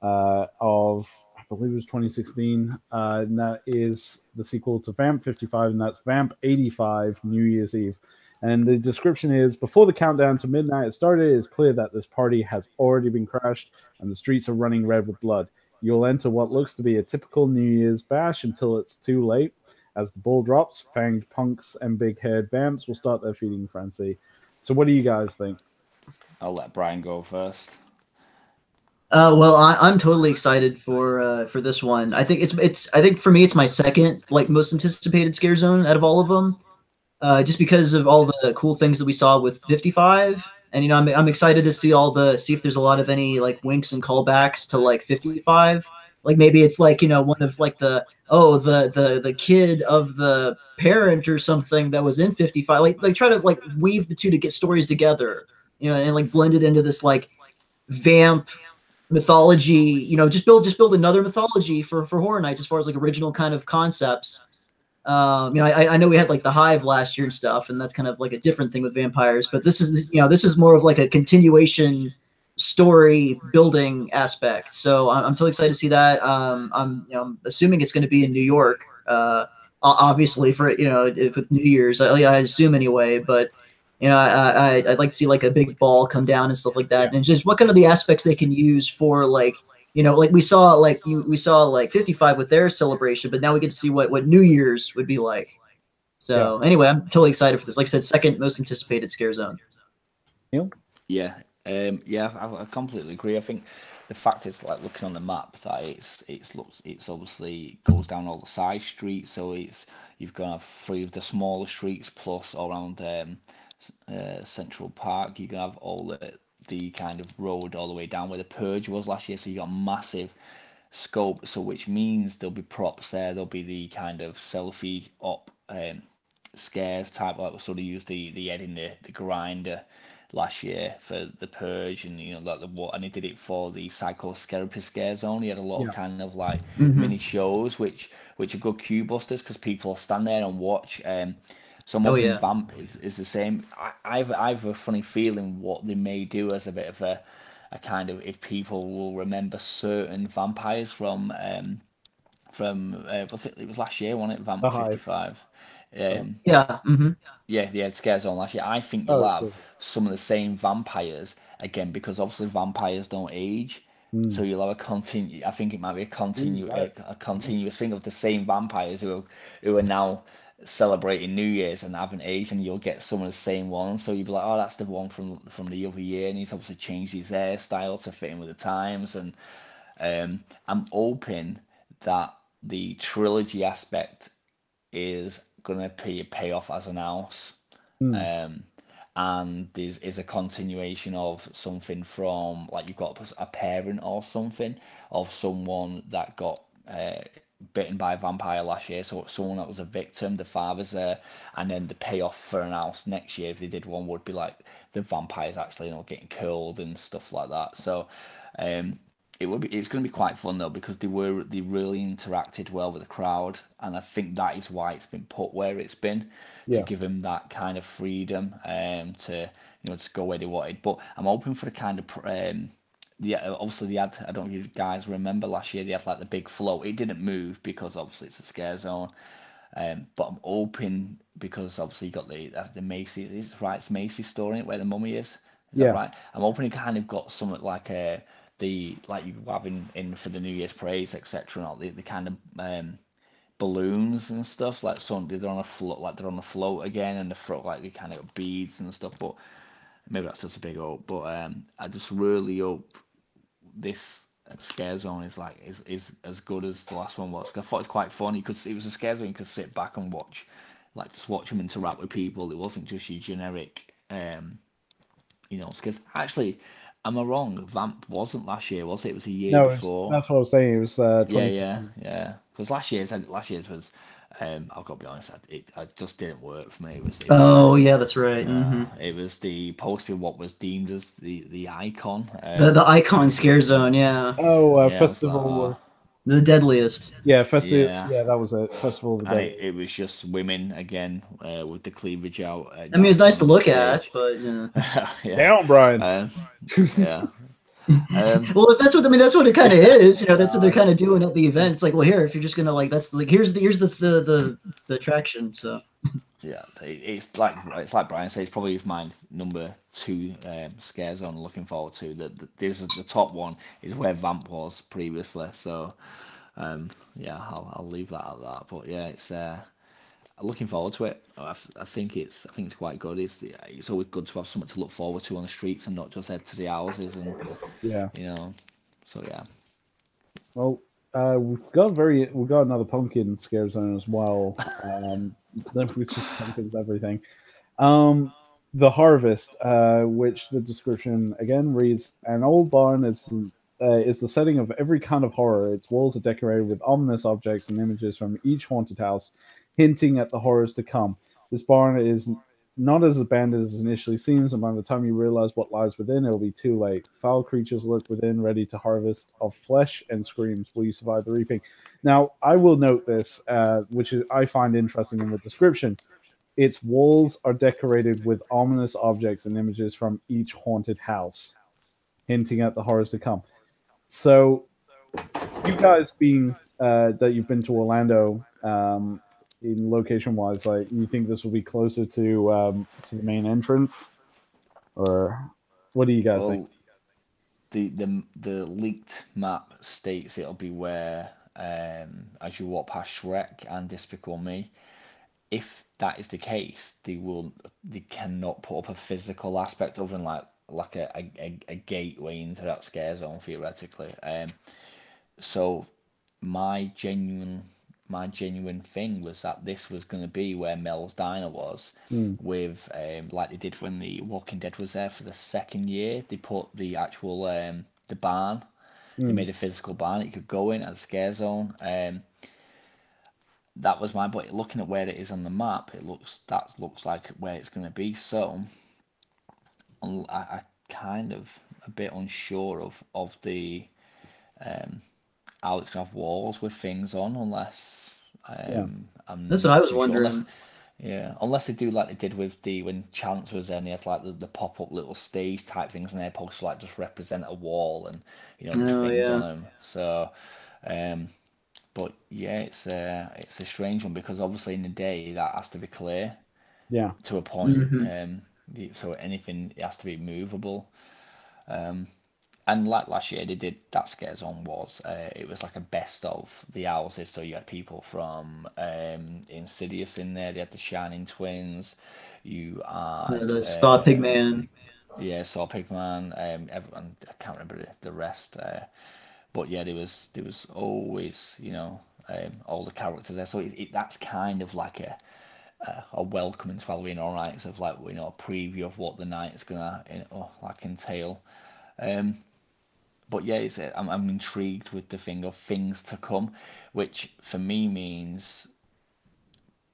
of I believe it was 2016, and that is the sequel to Vamp 55, and that's Vamp 85 New Year's Eve. And the description is: before the countdown to midnight has started, it is clear that this party has already been crashed, and the streets are running red with blood. You'll enter what looks to be a typical New Year's bash until it's too late. As the ball drops, fanged punks and big-haired vamps will start their feeding frenzy. So, what do you guys think? I'll let Brian go first. Well, I'm totally excited for this one. I think I think for me it's my second like most anticipated scare zone out of all of them. Just because of all the cool things that we saw with 55, and I'm excited to see if there's a lot of any like winks and callbacks to like 55. Like maybe it's like one of like the kid of the parent or something that was in 55. Like try to like weave the two to get stories together, and like blend it into this like vamp mythology. Just build another mythology for Horror Nights as far as like original kind of concepts. I know we had like the Hive last year and stuff, and that's kind of like a different thing with vampires. But this is more of like a continuation story building aspect. So I'm totally excited to see that. I'm assuming it's going to be in New York, obviously for with New Year's. I assume anyway, but. I'd like to see like a big ball come down and stuff like that, Yeah. and just what kind of the aspects they can use for like like we saw 55 with their celebration, but now we get to see what New Year's would be like. Yeah. So anyway, I'm totally excited for this. Like I said, second most anticipated scare zone. Neil? Yeah, yeah, I completely agree. I think the fact is like looking on the map that it's obviously goes down all the side streets, so you've got three of the smaller streets plus all around Central Park. You can have all the kind of road all the way down where the Purge was last year, so you got massive scope. So which means there'll be props there. There'll be the kind of selfie up scares type, like we sort of used the Ed in the grinder last year for the Purge, and like the what, and he did it for the Psychotherapy Scare Zone. He had a lot of Yeah. kind of like Mm-hmm. mini shows, which are good queue busters because people stand there and watch. So I'm Oh hoping yeah. Vamp is the same. I've a funny feeling what they may do as a bit of a kind of, if people will remember certain vampires from was it was last year, wasn't it? The Vamp Hive. 55. Right. Yeah. Mm-hmm. Yeah, the Ed Scare Zone last year. I think you'll Oh, have cool. some of the same vampires again because obviously vampires don't age. So Mm. you'll have a continue. I think it might be Ooh, right. a Nice. continuous thing of the same vampires who are now. celebrating New Year's and haven't aged, and you'll get some of the same ones. So you'll be like, oh, that's the one from the other year, and he's obviously changed his hairstyle to fit in with the times. And I'm hoping that the trilogy aspect is gonna pay off as an house. Hmm. Um, and there's is a continuation of something from like you've got a parent or something of someone that got bitten by a vampire last year, so someone that was a victim, the father's there, and then the payoff for an house next year if they did one would be like the vampires actually getting killed and stuff like that. So um, it's going to be quite fun though because they really interacted well with the crowd, and I think that is why it's been put where it's been to Yeah. give them that kind of freedom to to go where they wanted. But I'm hoping for the kind of obviously they had, I don't know if you guys remember last year they had like the big float. It didn't move because obviously it's a scare zone. But I'm hoping because obviously you got the Macy, it's right, it's Macy's store in it where the mummy is. Is that Yeah. right? I'm hoping it kind of got something like the like you have in for the New Year's praise, etc. And all the kind of balloons and stuff like some they're on a float, like they're on a float again, and the front like they kind of got beads and stuff. But maybe that's just a big hope. But I just really hope this scare zone is like is as good as the last one was. 'Cause I thought it was quite funny because it was a scare zone you could sit back and watch, like just watch them interact with people. It wasn't just your generic, because actually, am I wrong? Vamp wasn't last year, was it? It was the year No, before. that's what I was saying. It was Yeah, yeah, 2015. yeah. Because last year's was, I've got to be honest, it just didn't work for me. Oh yeah, that's right. It was the supposed to be what was deemed as the icon. The icon scare zone, yeah, Oh, Yeah, I was like, festival. oh, the deadliest. Yeah, festival. yeah. Yeah, that was it. Festival of the And Dead. it was just women again with the cleavage out I mean, it's nice dancing to on the look at, stage. but yeah. Yeah, Down, Brian. um, yeah. Um, Well, if that's what I mean, that's what it kind of is. That's what they're kind of doing at the event. It's like, well, here, if you're just gonna like, that's like, here's the attraction. So yeah, it's like Brian says, it's probably my number two scare zone. Looking forward to there's the top one is where Vamp was previously. So yeah, I'll leave that at that. But yeah, it's looking forward to it. I think it's quite good. It's always good to have something to look forward to on the streets and not just head to the houses and Yeah. you know. So yeah. Well, we've got another pumpkin scare zone as well. Which is pumpkins everything. Um, the harvest, which the description again reads: an old barn is the setting of every kind of horror. Its walls are decorated with ominous objects and images from each haunted house, hinting at the horrors to come. This barn is not as abandoned as it initially seems, and by the time you realize what lies within, it will be too late. Foul creatures lurk within, ready to harvest of flesh and screams. Will you survive the reaping? Now, I will note this, which is I find interesting in the description. Its walls are decorated with ominous objects and images from each haunted house, hinting at the horrors to come. So, you guys being that you've been to Orlando, in location wise, like you think this will be closer to the main entrance, or what do you guys think? Well, the leaked map states it'll be where as you walk past Shrek and Despicable Me. If that is the case, they cannot put up a physical aspect other than like a gateway into that scare zone theoretically. So my genuine my genuine thing was that this was going to be where Mel's Diner was, Hmm. with like they did when the Walking Dead was there for the second year. They put the actual the barn. They Hmm. made a physical barn that you could go in as a scare zone. That was my, but looking at where it is on the map, looks like where it's going to be. So I kind of a bit unsure of the how it's gonna have walls with things on, unless Yeah. I'm that's what I not was too sure. Unless wondering. yeah, unless they do like they did with the when Chance was there, and they had like the pop up little stage type things, and they're supposed to like just represent a wall and there's Oh things on yeah. them. So, um, but yeah, it's a strange one because obviously in the day that has to be clear Yeah. to a point. hmm So anything it has to be movable. Um, And like last year, they did that Scare Zone was it was like a best of the houses. So you had people from Insidious in there. They had the Shining Twins. You had The Saw Pigman. yeah, Saw Pigman. Everyone, I can't remember the rest. But yeah, there was always, all the characters there. So that's kind of like a welcome into Halloween Horror Nights of like, a preview of what the night's gonna like entail. Um, but yeah, I'm intrigued with the thing of things to come, which for me means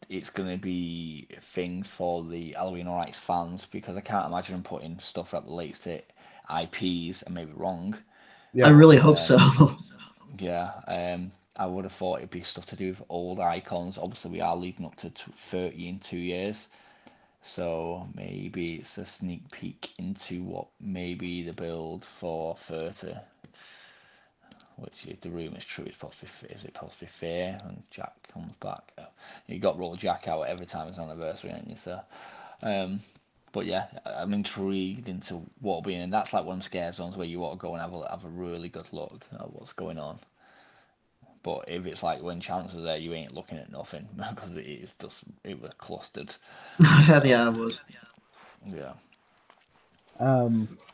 it's going to be things for the Halloween Horror Nights fans, because I can't imagine them putting stuff that relates to IPs. I may be wrong. I really hope Um, so. yeah, I would have thought it'd be stuff to do with old icons. Obviously, we are leading up to 30 in 2 years. So maybe it's a sneak peek into what maybe the build for 30, which if the rumour's true, is it possibly fair and Jack comes back? You got to roll Jack out every time it's an anniversary, ain't you? So, but yeah, I'm intrigued into what'll be in, and that's like one of them scare zones where you want to go and have a really good look at what's going on. But if it's like when Chance was there, you ain't looking at nothing because it was clustered. So Yeah, it was. yeah.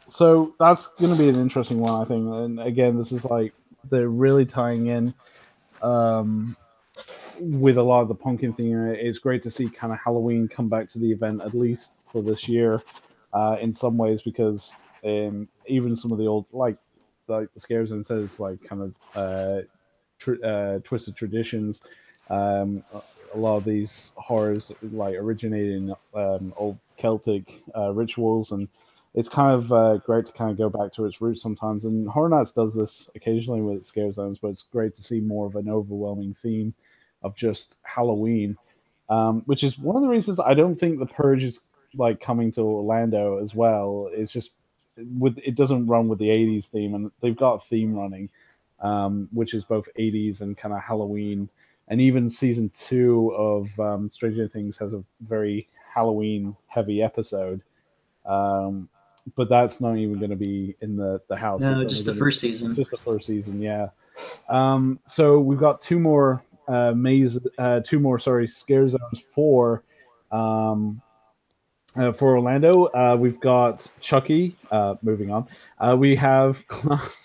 So that's going to be an interesting one, I think. And again, this is like they're really tying in with a lot of the pumpkin theme. It's great to see kind of Halloween come back to the event, at least for this year, in some ways, because even some of the old, like the Scares and says, like kind of twisted traditions. A lot of these horrors like originate in old Celtic rituals, and it's kind of great to kind of go back to its roots sometimes. And Horror Nights does this occasionally with its scare zones, but it's great to see more of an overwhelming theme of just Halloween, which is one of the reasons I don't think The Purge is like coming to Orlando as well. It's just it doesn't run with the '80s theme, and they've got a theme running, which is both '80s and kind of Halloween. And even season 2 of Stranger Things has a very Halloween heavy episode. But that's not even going to be in the house. No, It's just only the gonna first season. Just the first season, yeah. So we've got two more scare zones for Orlando. We've got Chucky. Moving on, we have.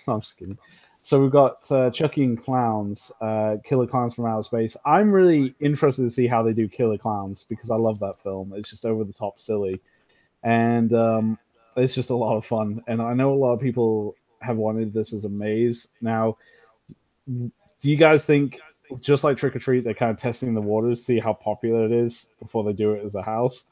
I'm just kidding. So we've got Chucky and Clowns, Killer Clowns from Outer Space. I'm really interested to see how they do Killer Clowns because I love that film. It's just over the top silly, and it's just a lot of fun. And I know a lot of people have wanted this as a maze. Now, do you guys think, just like Trick or Treat, they're kind of testing the waters, see how popular it is before they do it as a house?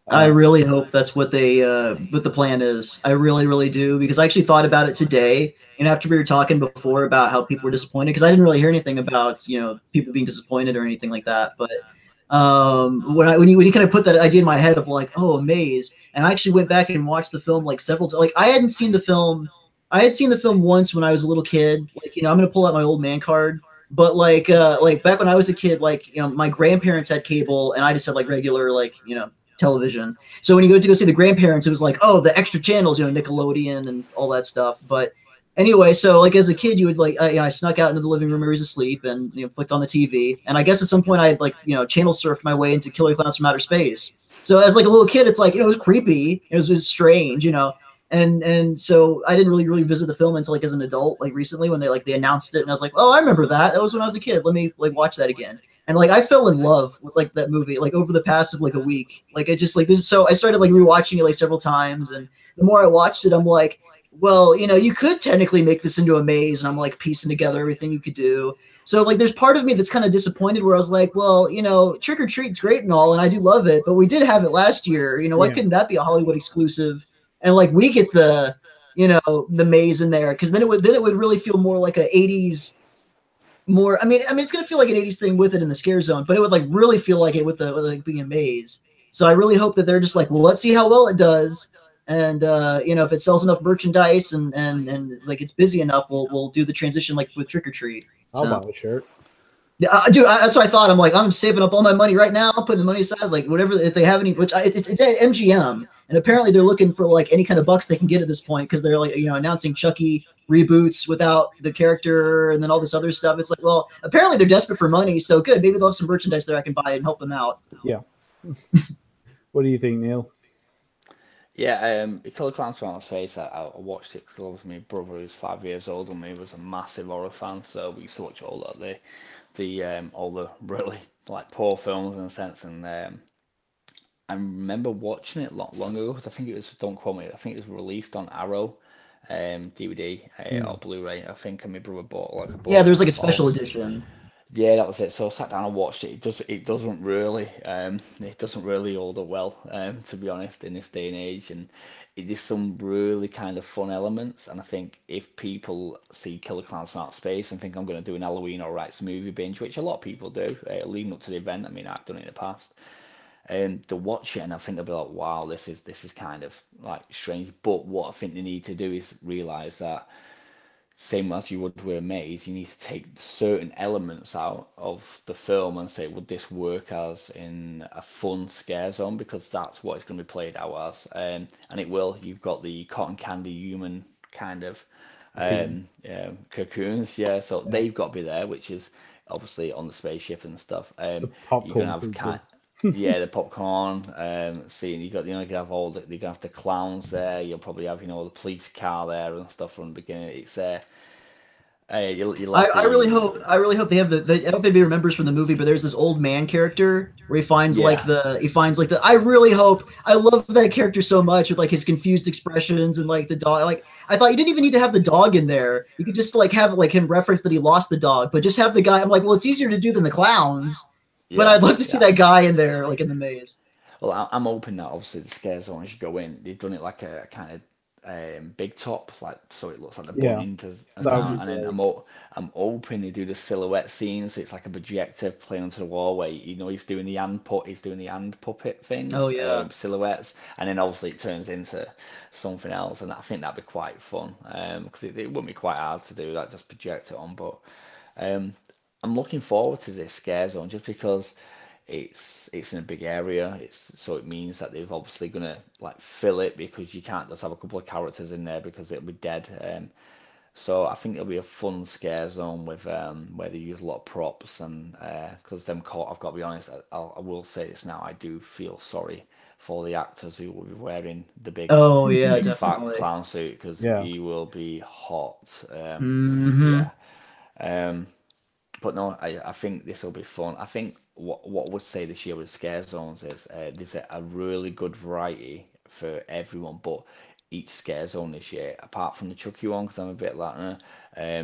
I really hope that's what the plan is. I really, really do, because I actually thought about it today. And after we were talking before about how people were disappointed, because I didn't really hear anything about people being disappointed or anything like that. But when you kind of put that idea in my head of like, oh, a maze, and I actually went back and watched the film like several times. Like I hadn't seen the film. I had seen the film once when I was a little kid. Like I'm gonna pull out my old man card. But like back when I was a kid, like my grandparents had cable, and I just had like regular television. So when you go see the grandparents, it was like, oh, the extra channels, Nickelodeon and all that stuff. But anyway, so like as a kid, you would like, I snuck out into the living room where he was asleep and flicked on the TV. And I guess at some point I had like, channel surfed my way into Killer Clowns from Outer Space. So as like a little kid, it's like, it was creepy. It was strange, And so I didn't really visit the film until like as an adult, like recently when they announced it, and I was like, oh, I remember that. That was when I was a kid. Let me like watch that again. And like I fell in love with like that movie like over the past of like a week. Like I just like this. So I started like rewatching it like several times, and the more I watched it, I'm like, well, you could technically make this into a maze, and I'm like piecing together everything you could do. So like there's part of me that's kind of disappointed where I was like, well, Trick or Treat's great and all, and I do love it, but we did have it last year. Why couldn't that be a Hollywood exclusive? And like we get the the maze in there, because then it would really feel more like a 80s. More, I mean, it's gonna feel like an 80s thing with it in the scare zone, but it would like really feel like it with like being a maze. So I really hope that they're just like, well, let's see how well it does, and if it sells enough merchandise and like it's busy enough, we'll do the transition like with Trick or Treat. I'll buy a shirt. Yeah, dude, that's what I thought. I'm like, I'm saving up all my money right now, putting the money aside, like whatever. If they have any, which it's at MGM, And apparently they're looking for like any kind of bucks they can get at this point because they're like, you know, announcing Chucky reboots without the character and then all this other stuff. It's like, well, apparently they're desperate for money, so good. Maybe they'll have some merchandise there I can buy and help them out. Yeah. What do you think, Neil? Yeah, Killer Clowns from Outer Space, I watched it because my brother, who's 5 years older than me, was a massive horror fan, so we used to watch all of all the really like poor films in a sense, and I remember watching it long ago because I think it was, don't quote me, I think it was released on Arrow, DVD or Blu-ray. I think, and my brother bought like a box. Yeah, there's like a special edition. Yeah, that was it. So I sat down and watched it. It doesn't really hold up well, to be honest, in this day and age. And it is some really kind of fun elements. And I think if people see Killer Clowns from Outer Space and think I'm going to do an Halloween or Rights movie binge, which a lot of people do, leading up to the event. I mean, I've done it in the past. They'll watch it and I think they'll be like, wow, this is kind of like strange. But what I think they need to do is realize that, same as you would with a maze, you need to take certain elements out of the film and say, would this work as in a fun scare zone? Because that's what it's going to be played out as. And it will. You've got the cotton candy human kind of cocoons. Yeah, so they've got to be there, which is obviously on the spaceship and stuff. The You're popcorn. going to have yeah, the popcorn. Seeing you got, you have all the, you're gonna have the clowns there. You'll probably have, the police car there and stuff from the beginning. It's I really hope they have the I don't know if anybody remembers from the movie, but there's this old man character where he finds I love that character so much with like his confused expressions and like the dog. Like I thought you didn't even need to have the dog in there. You could just like have like him reference that he lost the dog, but just have the guy. I'm like, well, it's easier to do than the clowns. But I'd love to see that guy in there, like in the maze. Well, I'm hoping that obviously the scare zone as you go in, they've done it like a kind of big top, like so it looks like the bunny down. And then I'm hoping they do the silhouette scenes. So it's like a projector playing onto the wall where he's doing the hand puppet things. Oh yeah, silhouettes, and then obviously it turns into something else, and I think that'd be quite fun. Because it wouldn't be quite hard to do that, just project it on, but. I'm looking forward to this scare zone just because it's in a big area. So it means that they've obviously gonna like fill it because you can't just have a couple of characters in there because it'll be dead. So I think it'll be a fun scare zone with where they use a lot of props and because I've got to be honest, I will say this now. I do feel sorry for the actors who will be wearing the big fat clown suit because he will be hot. But no, I think this will be fun. I think what I would say this year with scare zones is there's a really good variety for everyone, but each scare zone this year, apart from the Chucky one, because I'm a bit like,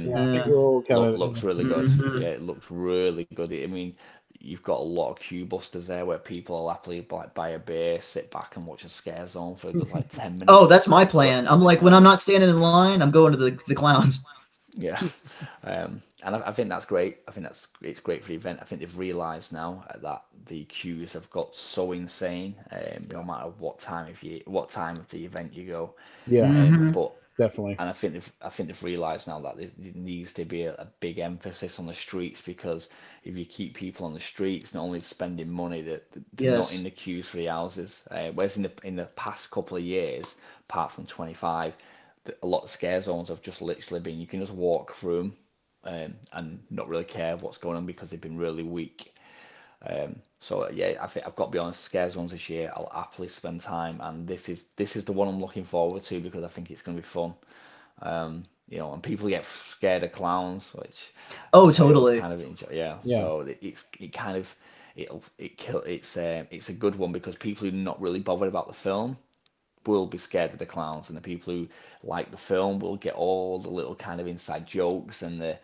looks really good. Yeah, it looks really good. I mean, you've got a lot of queue busters there where people will happily like buy a beer, sit back and watch a scare zone for like 10 minutes. Oh, that's my plan. I'm like, when I'm not standing in line, I'm going to the clowns. Yeah. And I think that's great. I think it's great for the event. I think they've realised now that the queues have got so insane, no matter what time of the event you go. Yeah, but definitely. And I think they've realised now that there needs to be a big emphasis on the streets because if you keep people on the streets, not only spending money, they're not in the queues for the houses. Whereas in the past couple of years, apart from 25, a lot of scare zones have just literally been you can just walk through them. And not really care what's going on because they've been really weak. So yeah, I think I've got to be honest. Scare zones this year, I'll happily spend time, and this is the one I'm looking forward to because I think it's going to be fun. And people get scared of clowns, which totally kind of enjoy. Yeah. So it's a good one because people who are not really bothered about the film will be scared of the clowns, and the people who like the film will get all the little kind of inside jokes and the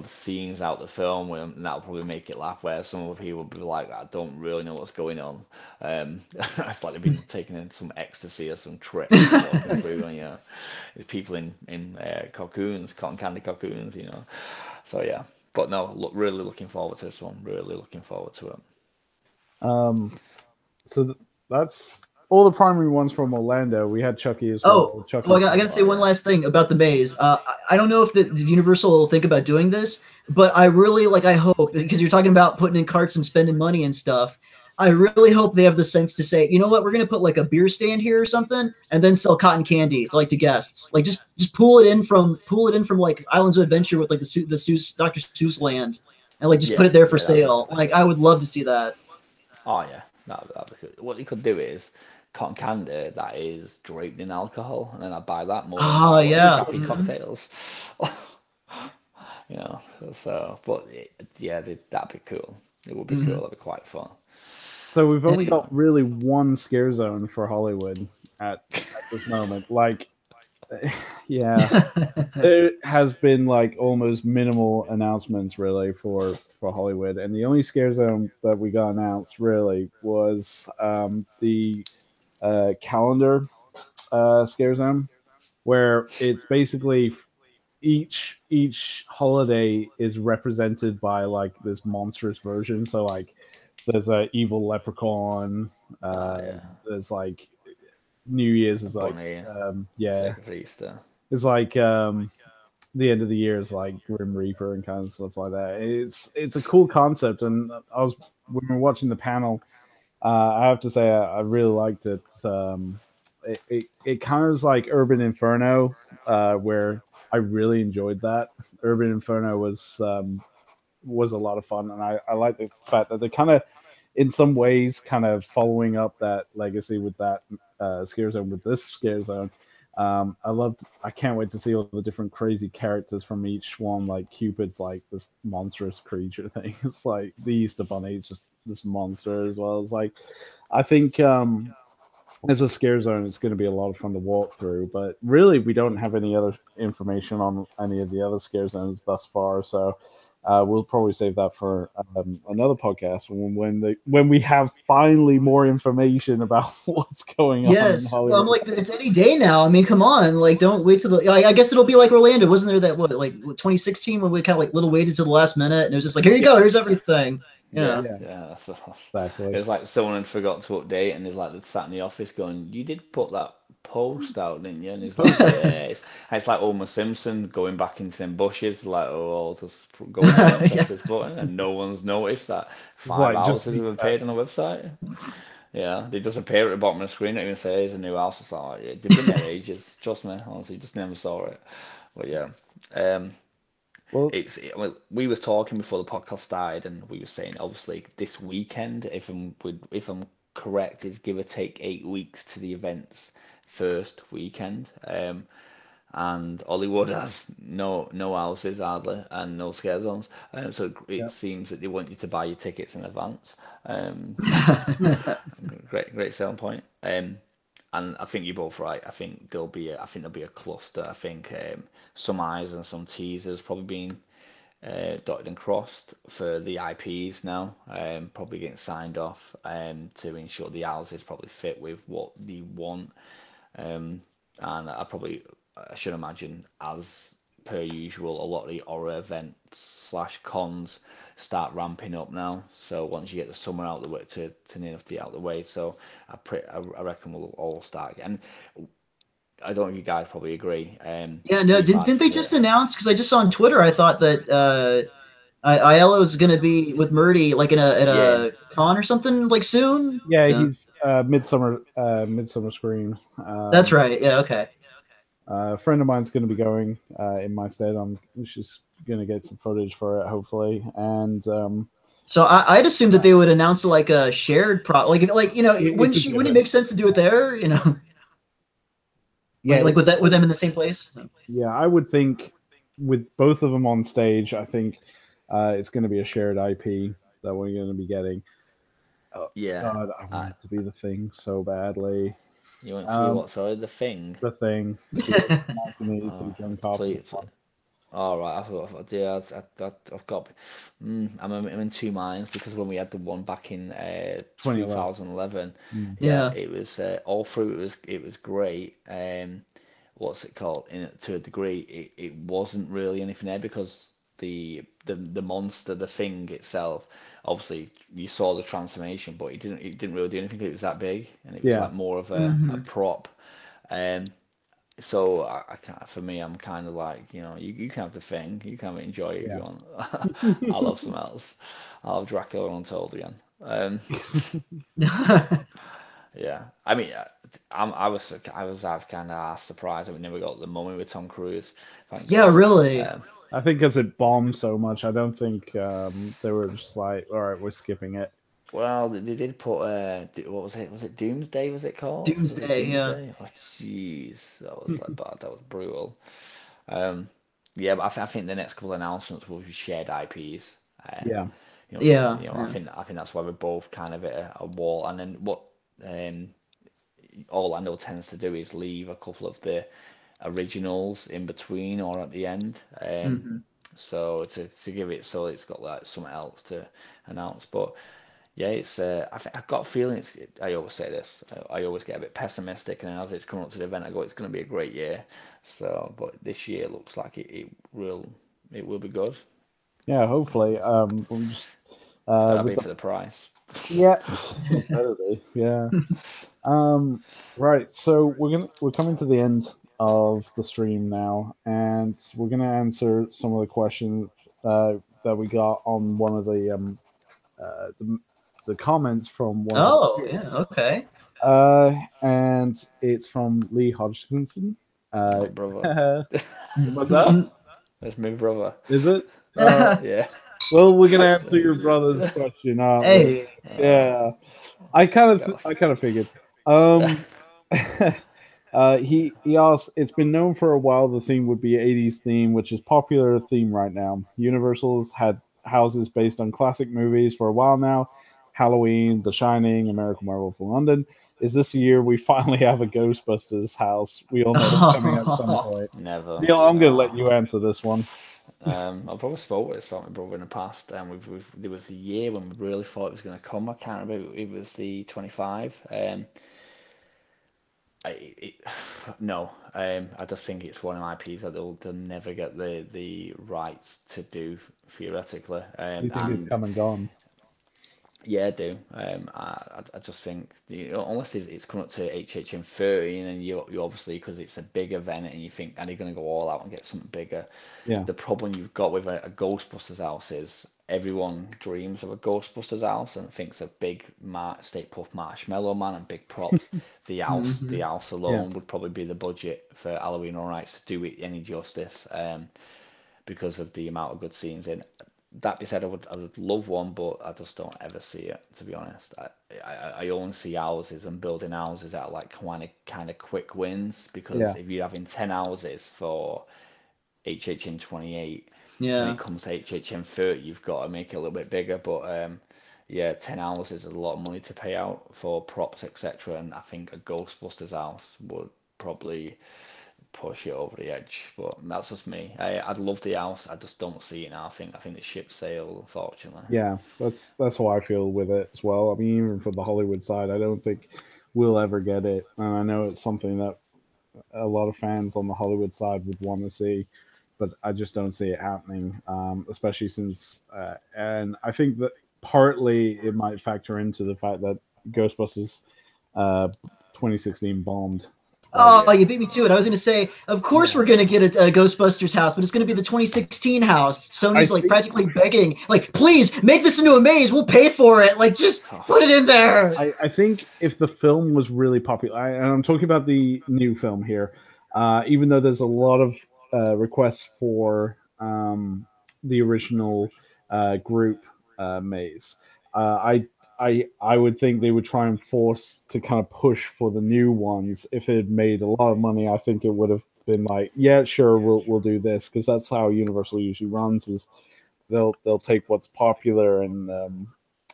scenes out the film, and that'll probably make it laugh. Where some of the people will be like, I don't really know what's going on. It's like they've been taking in some ecstasy or some trip walking through, and there's people in cocoons, cotton candy cocoons, So yeah, but no, really looking forward to this one. Really looking forward to it. So that's all the primary ones from Orlando. We had Chucky as well. I got to say one last thing about the maze. I don't know if the Universal will think about doing this, but I really I hope, because you're talking about putting in carts and spending money and stuff. I really hope they have the sense to say, you know what, we're gonna put like a beer stand here or something, and then sell cotton candy to guests. Like just pull it in from like Islands of Adventure with like the Seuss Dr. Seuss land, and like just put it there for sale. Like I would love to see that. Oh yeah, that'd be good. What you could do is cotton candy that is draped in alcohol, and then I buy that more than Oh buy one of the yeah. crappy cocktails. But yeah, that'd be cool. It would be cool. That'd be quite fun. So we've only got really one scare zone for Hollywood at this moment. Like, yeah, there has been like almost minimal announcements really for Hollywood, and the only scare zone that we got announced really was the calendar scare zone, where it's basically each holiday is represented by like this monstrous version. So like there's a evil leprechaun. There's like New Year's is like Bunny, yeah, for Easter. it's like the end of the year is like Grim Reaper and kind of stuff like that. It's a cool concept, and when we were watching the panel, I have to say I really liked it. It kind of is like Urban Inferno, where I really enjoyed that. Urban Inferno was a lot of fun, and I like the fact that they're kind of, in some ways, kind of following up that legacy with that scare zone with this scare zone. I can't wait to see all the different crazy characters from each one. Like Cupid's like this monstrous creature thing. It's like the Easter Bunny is just this monster as well. It's like, I think as a scare zone, it's going to be a lot of fun to walk through. But really, we don't have any other information on any of the other scare zones thus far. So we'll probably save that for another podcast when we have finally more information about what's going on. Yes, in Hollywood. well, I'm like, it's any day now. I mean, come on, like, don't wait till I guess it'll be like Orlando. Wasn't there that 2016 when we kind of like little waited to the last minute, and it was just like, here you go, here's everything. Yeah. So exactly. It was like someone had forgot to update, and they've like they sat in the office going, "You did put that post out, didn't you?" And he's like, "Yeah." It's like Homer Simpson going back into them bushes, like, "Oh, I'll just go and press this button," and no one's noticed that 5 hours has been paid on the website. Yeah, they just appear at the bottom of the screen. It even says a new house. It's like, yeah, they've been there ages. Trust me, honestly, just never saw it. But yeah, Well, we was talking before the podcast started, and we were saying obviously this weekend, if I'm correct, is give or take 8 weeks to the event's first weekend. And Hollywood has no houses hardly and no scare zones. So it seems that they want you to buy your tickets in advance. Great selling point. And I think you're both right. I think there'll be a cluster. I think some eyes and some teasers probably being dotted and crossed for the IPs now. Probably getting signed off to ensure the houses probably fit with what they want. And I should imagine, as per usual, a lot of the horror events slash cons start ramping up now. So once you get the summer out of the way to near enough to be out of the way, so I reckon we'll all start again. I don't know if you guys probably agree. Yeah, no, didn't they just announce? Because I just saw on Twitter, I thought that Aiello is going to be with Murdy like at a con or something like soon. Yeah, he's Midsummer Scream. That's right. Yeah, okay. A friend of mine's going to be going in my stead. I'm just going to get some footage for it, hopefully. And so I'd assume that they would announce like a shared wouldn't it make sense to do it there? Yeah, like with them in the same place. Yeah, I would think with both of them on stage, I think it's going to be a shared IP that we're going to be getting. Yeah, God, I want it to be The Thing so badly. You want to be what? Sorry, The Thing. The Thing. Please. All right, I've got. I'm in two minds because when we had the one back in 2011, it was all through. It was great. What's it called? To a degree, it wasn't really anything there because the monster, the thing itself, obviously you saw the transformation, but it didn't really do anything because it was that big, and it was like more of a prop. So for me, I'm kind of like, you can have The Thing, you can enjoy it if you want. I'll have something else. I'll have Dracula Untold again. Yeah, I mean, I was kind of surprised that we never got the Mummy with Tom Cruise. Thank Yeah, God. really. I think because it bombed so much, I don't think they were just like, all right, we're skipping it. Well, they did put what was it? Was it Doomsday? Was it called? Was it Doomsday, yeah. Doomsday? Oh, jeez, that was like bad. That was brutal. Um, yeah, but I think the next couple of announcements will be shared IPs. Yeah. Yeah, I yeah. think that's why we're both kind of at a wall. And then what um, Orlando tends to do is leave a couple of the originals in between or at the end. Hmm. So to give it so it's got like something else to announce. But yeah, it's I think I've got a feeling I always say this. I always get a bit pessimistic, and as it's coming up to the event, I go, it's going to be a great year. So, but this year looks like it will be good. Yeah, hopefully. We'll just That'll we be got for the price. yeah, better be. Yeah. Right. So we're coming to the end of the stream now, and we're gonna answer some of the questions that we got on one of uh, the, the comments from one of our Oh, yeah, viewers. okay. And it's from Lee Hodgkinson. Oh, brother, What's that? that's my brother. Is it? Yeah. Well, we're gonna answer your brother's question, aren't we? Hey. Yeah, I kind of figured. Um, he asked. It's been known for a while the theme would be 80s theme, which is popular theme right now. Universal's had houses based on classic movies for a while now. Halloween, The Shining, American Werewolf in London. Is this year we finally have a Ghostbusters house? We all know it's coming at some point. Never. Neil, I'm gonna let No. you answer this one. I've always thought this about my brother in the past, and there was a year when we really thought it was going to come. I can't remember. It was the 25. It, no, I just think it's one of my IPs that they'll never get the rights to do theoretically. You think it's And come and gone? yeah, I do. I just think unless it's coming up to HHN 30, and then you obviously because it's a big event, and you think are they going to go all out and get something bigger? Yeah. The problem you've got with a Ghostbusters house is everyone dreams of a Ghostbusters house and thinks of big Stay Puft Marshmallow Man and big props. The Hmm. house Yeah. alone would probably be the budget for Halloween Horror Nights to do it any justice, because of the amount of good scenes in. That being said, I would love one, but I just don't ever see it. To be honest, I only see houses and building houses that are like kind of quick wins because Yeah. if you're having 10 houses for HHN 28. When Yeah. it comes to HHN 30, you've got to make it a little bit bigger. But yeah, 10 hours is a lot of money to pay out for props, etc. And I think a Ghostbusters house would probably push it over the edge. But that's just me. I'd love the house. I just don't see it now. I think the ship sailed, unfortunately. Yeah, that's how I feel with it as well. I mean, even for the Hollywood side, I don't think we'll ever get it, and I know it's something that a lot of fans on the Hollywood side would want to see, but I just don't see it happening. Especially since, and I think that partly it might factor into the fact that Ghostbusters uh, 2016 bombed. Like, Oh, Yeah. you beat me to it. I was going to say, of course we're going to get a Ghostbusters house, but it's going to be the 2016 house. I Sony's like think practically begging, like, please make this into a maze. We'll pay for it. Like, just put it in there. I think if the film was really popular, and I'm talking about the new film here, even though there's a lot of requests for the original group maze, I would think they would try and force to kind of push for the new ones. If it had made a lot of money, I think it would have been like, yeah, sure, we'll do this because that's how Universal usually runs. Is they'll take what's popular and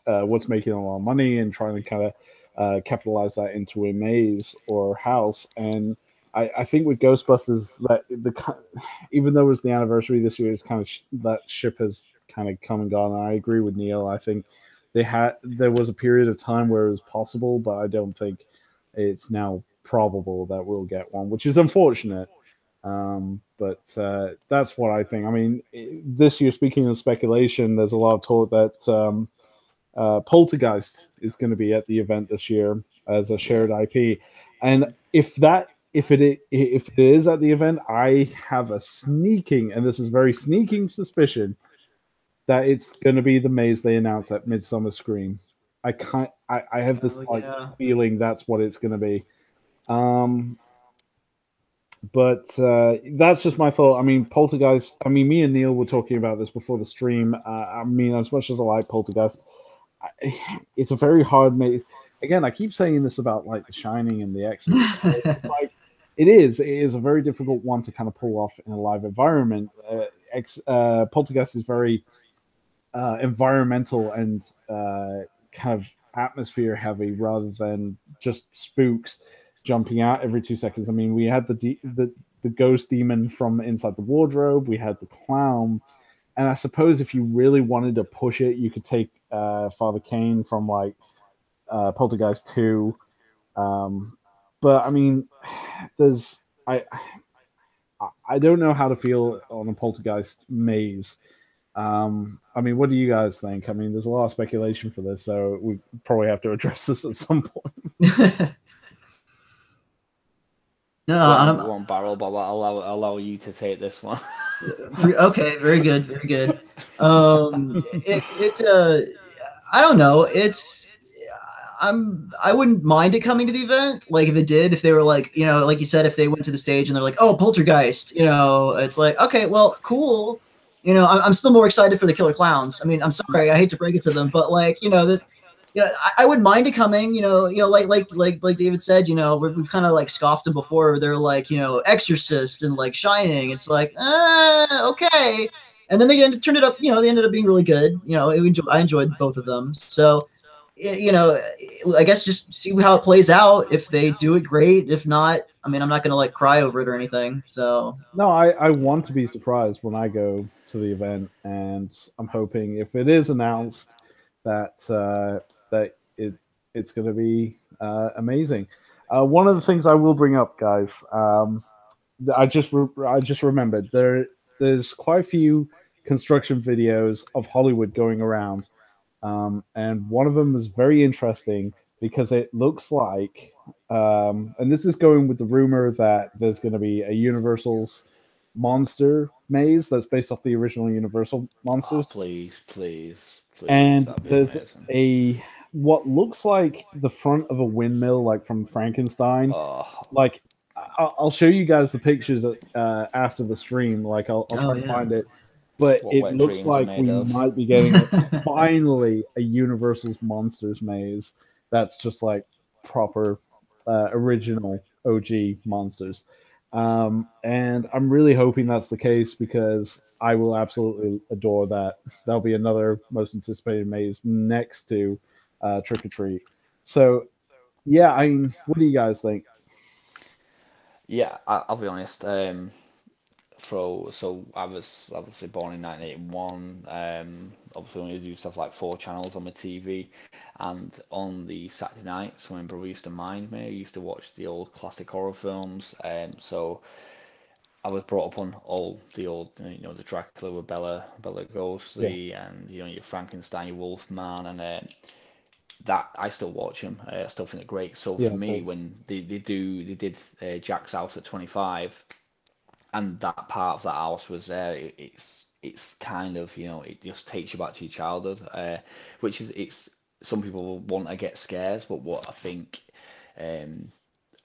what's making a lot of money and trying to kind of capitalize that into a maze or house. And I think with Ghostbusters, that even though it was the anniversary this year, it's kind of that ship has kind of come and gone. And I agree with Neil. I think there was a period of time where it was possible, but I don't think it's now probable that we'll get one, which is unfortunate. But that's what I think. I mean, this year, speaking of speculation, there's a lot of talk that Poltergeist is going to be at the event this year as a Yeah. shared IP, and if it is at the event, I have a sneaking, and this is very sneaking suspicion that it's going to be the maze they announced at Midsummer Scream. I have this like yeah. feeling that's what it's going to be. Um, but that's just my thought. I mean, Poltergeist. I mean, me and Neil were talking about this before the stream. I mean, as much as I like Poltergeist, it's a very hard maze. Again, I keep saying this about like The Shining and The Exorcist. Like, it is a very difficult one to kind of pull off in a live environment. Poltergeist is very environmental and kind of atmosphere heavy rather than just spooks jumping out every 2 seconds. I mean, we had the ghost demon from inside the wardrobe, we had the clown, and I suppose if you really wanted to push it, you could take Father Kane from like Poltergeist 2. Um, but I mean, there's I don't know how to feel on a Poltergeist maze. I mean, what do you guys think? I mean, there's a lot of speculation for this, so we probably have to address this at some point. No, Go I'm on, BarrelBob. I'll allow you to take this one. okay. Very good, very good. I don't know. I wouldn't mind it coming to the event. Like if it did, if they were like, like you said, if they went to the stage and they're like, oh, Poltergeist, it's like, okay, well, cool. I'm still more excited for the Killer Clowns. I mean, I'm sorry, I hate to break it to them, but like, I wouldn't mind it coming. Like David said, we've kind of like scoffed them before. They're like, Exorcist and like Shining. It's like, okay. And then they turned it up. They ended up being really good. I enjoyed both of them. So I guess just see how it plays out. If they do it, great. If not, I mean, I'm not gonna like cry over it or anything. So No, I want to be surprised when I go to the event, and I'm hoping if it is announced that it's going to be amazing. One of the things I will bring up, guys, I just remembered there's quite a few construction videos of Hollywood going around, and one of them is very interesting because it looks like, and this is going with the rumor that there's going to be a Universal's monster maze that's based off the original Universal Oh, monsters, please, please, please. and That'd be there's amazing. a what looks like the front of a windmill, like from Frankenstein. Oh, Like, I'll show you guys the pictures after the stream. Like, I'll oh try to yeah. find it, but what it wet looks dreams are like made we of. might be getting finally a Universal's Monsters maze that's just like proper original OG monsters. And I'm really hoping that's the case because I will absolutely adore that. That'll be another most anticipated maze next to Trick or Treat. So yeah, I mean, what do you guys think? Yeah, I'll be honest. So I was obviously born in 1981. Obviously, only do stuff like 4 channels on my TV, and on the Saturday nights when Brother used to mind me, I used to watch the old classic horror films. So I was brought up on all the old, the Dracula with Bella Yeah, Ghostly, and your Frankenstein, your Wolfman, and that I still watch them. I still think they're great. So for yeah, me, so when they did Jack's House at 25, and that part of that house was there, it's kind of, it just takes you back to your childhood, which is it's some people want to get scares, but what I think um,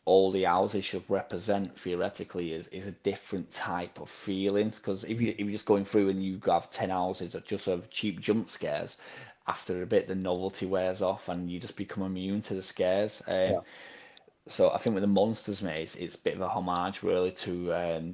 all the houses should represent theoretically is a different type of feelings. Because if you're just going through and you have 10 houses that just have cheap jump scares, after a bit the novelty wears off and you just become immune to the scares. yeah, So I think with the monsters maze, it's a bit of a homage really to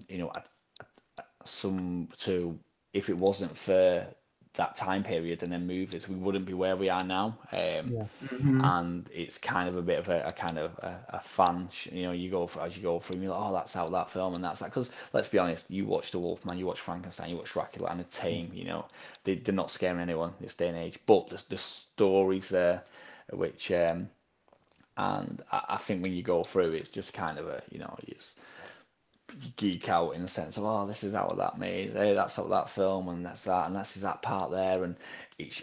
some to if it wasn't for that time period and then movies, we wouldn't be where we are now. yeah, Hmm. And it's kind of a bit of a kind of a fan. You go for as you go through, you're like, oh, that's out that film and that's that. Because let's be honest, you watch The Wolfman, you watch Frankenstein, you watch Dracula, and a Tame. They're not scaring anyone this day and age. But the stories there, which and I think when you go through, it's just kind of a it's you geek out in the sense of, oh, this is out of that made, hey, that's out of that film, and that's that, and that's that part there, and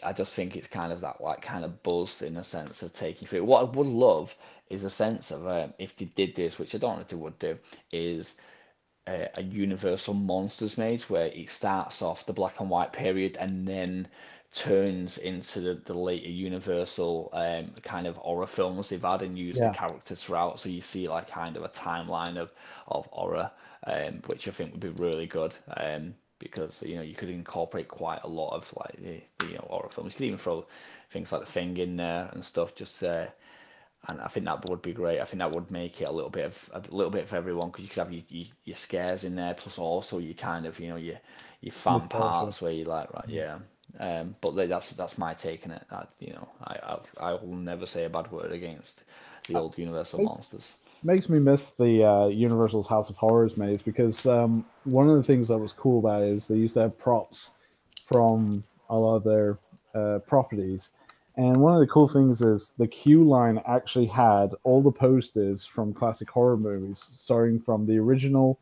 I just think it's kind of that like kind of buzz in a sense of taking through. What I would love is a sense of if they did this, which I don't know if they would do, is a Universal Monsters maze where it starts off the black and white period and then turns into the later Universal kind of horror films they've had and used the characters throughout. So you see like kind of a timeline of horror, which I think would be really good. Because you could incorporate quite a lot of like the horror films. You could even throw things like The Thing in there and stuff. And I think that would be great. I think that would make it a little bit for everyone, because you could have your scares in there, plus also you kind of your fan parts where you like, right, yeah. But that's my take on it. I will never say a bad word against the old Universal monsters. Makes me miss the Universal's House of Horrors maze, because one of the things that was cool about it is they used to have props from a lot of their properties. And one of the cool things is the queue line actually had all the posters from classic horror movies, starting from the original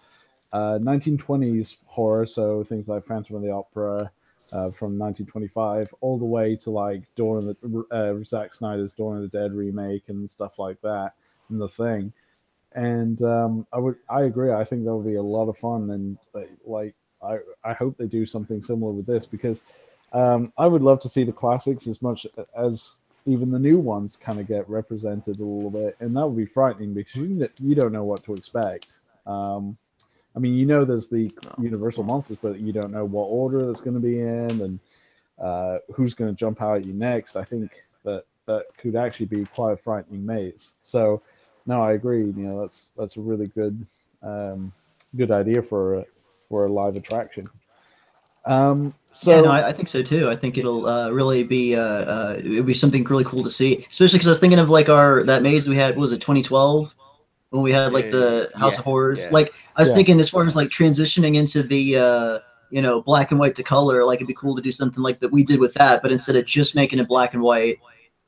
1920s horror, so things like Phantom of the Opera from 1925, all the way to like Zack Snyder's Dawn of the Dead remake and stuff like that, and The Thing. And I agree. I think that would be a lot of fun, and I hope they do something similar with this, because I would love to see the classics as much as even the new ones kind of get represented a little bit, and that would be frightening, because you don't know what to expect. I mean, there's the Universal monsters, but you don't know what order that's going to be in, and who's going to jump out at you next. I think that could actually be quite a frightening maze. So, no, I agree. That's a really good idea for a live attraction. I think so too. I think it'll really be it'll be something really cool to see, especially because I was thinking of like that maze we had. What was it, 2012, when we had like the House of Horrors? Yeah. Like I was thinking, as far as like transitioning into the black and white to color, like it'd be cool to do something like that we did with that, but instead of just making it black and white,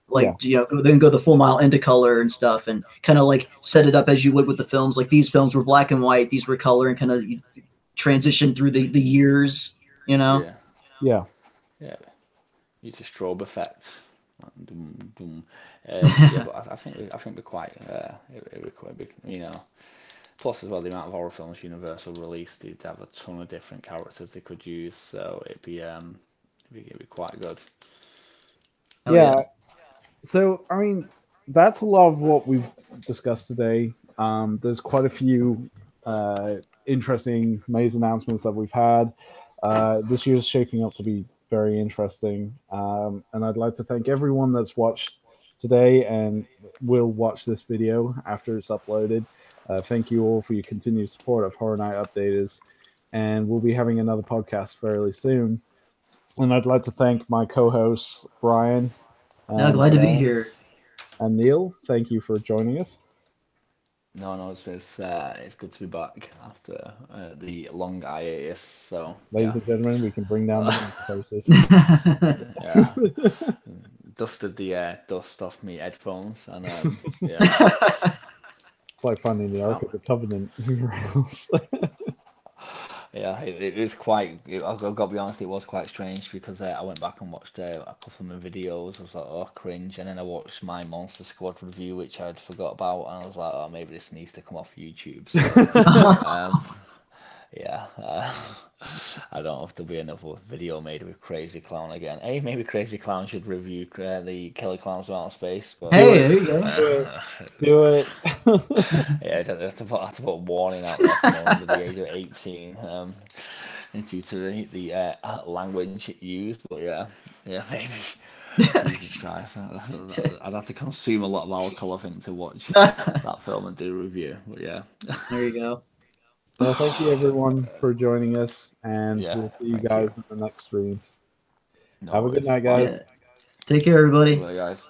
like then go the full mile into color and stuff, and kind of like set it up as you would with the films. Like these films were black and white, these were color, and kind of transition through the years. Yeah. Use a strobe effect. But I think we're quite Plus as well, the amount of horror films Universal released, they'd have a ton of different characters they could use, so it'd be quite good. Yeah. So I mean, that's a lot of what we've discussed today. There's quite a few interesting maze announcements that we've had. This year's shaping up to be very interesting, and I'd like to thank everyone that's watched today and will watch this video after it's uploaded. Thank you all for your continued support of Horror Night Updaters, and we'll be having another podcast fairly soon. And I'd like to thank my co-hosts, Brian. Glad to be here. And Neil, thank you for joining us. No, it's good to be back after the long hiatus. So, ladies and gentlemen, we can bring down the process. Dusted the dust off me headphones, and it's like finding the Ark of the Covenant in your house. It is quite. I've got to be honest, it was quite strange, because I went back and watched a couple of my videos. I was like, oh, cringe, and then I watched my Monster Squad review, which I'd forgot about, and I was like, oh, maybe this needs to come off YouTube. So, I don't know if there'll be another video made with Crazy Clown again. Hey, maybe Crazy Clown should review the Killer Clowns from Outer Space. But, hey, there you go. Do it. I have to put a warning out there for under the age of 18, due to the language used. But maybe. Jesus Christ, I'd have to consume a lot of alcohol, I think, to watch that film and do a review. But there you go. Well, thank you everyone for joining us, and we'll see you guys in the next stream. Have a good night, guys. Take care, everybody. Bye, guys.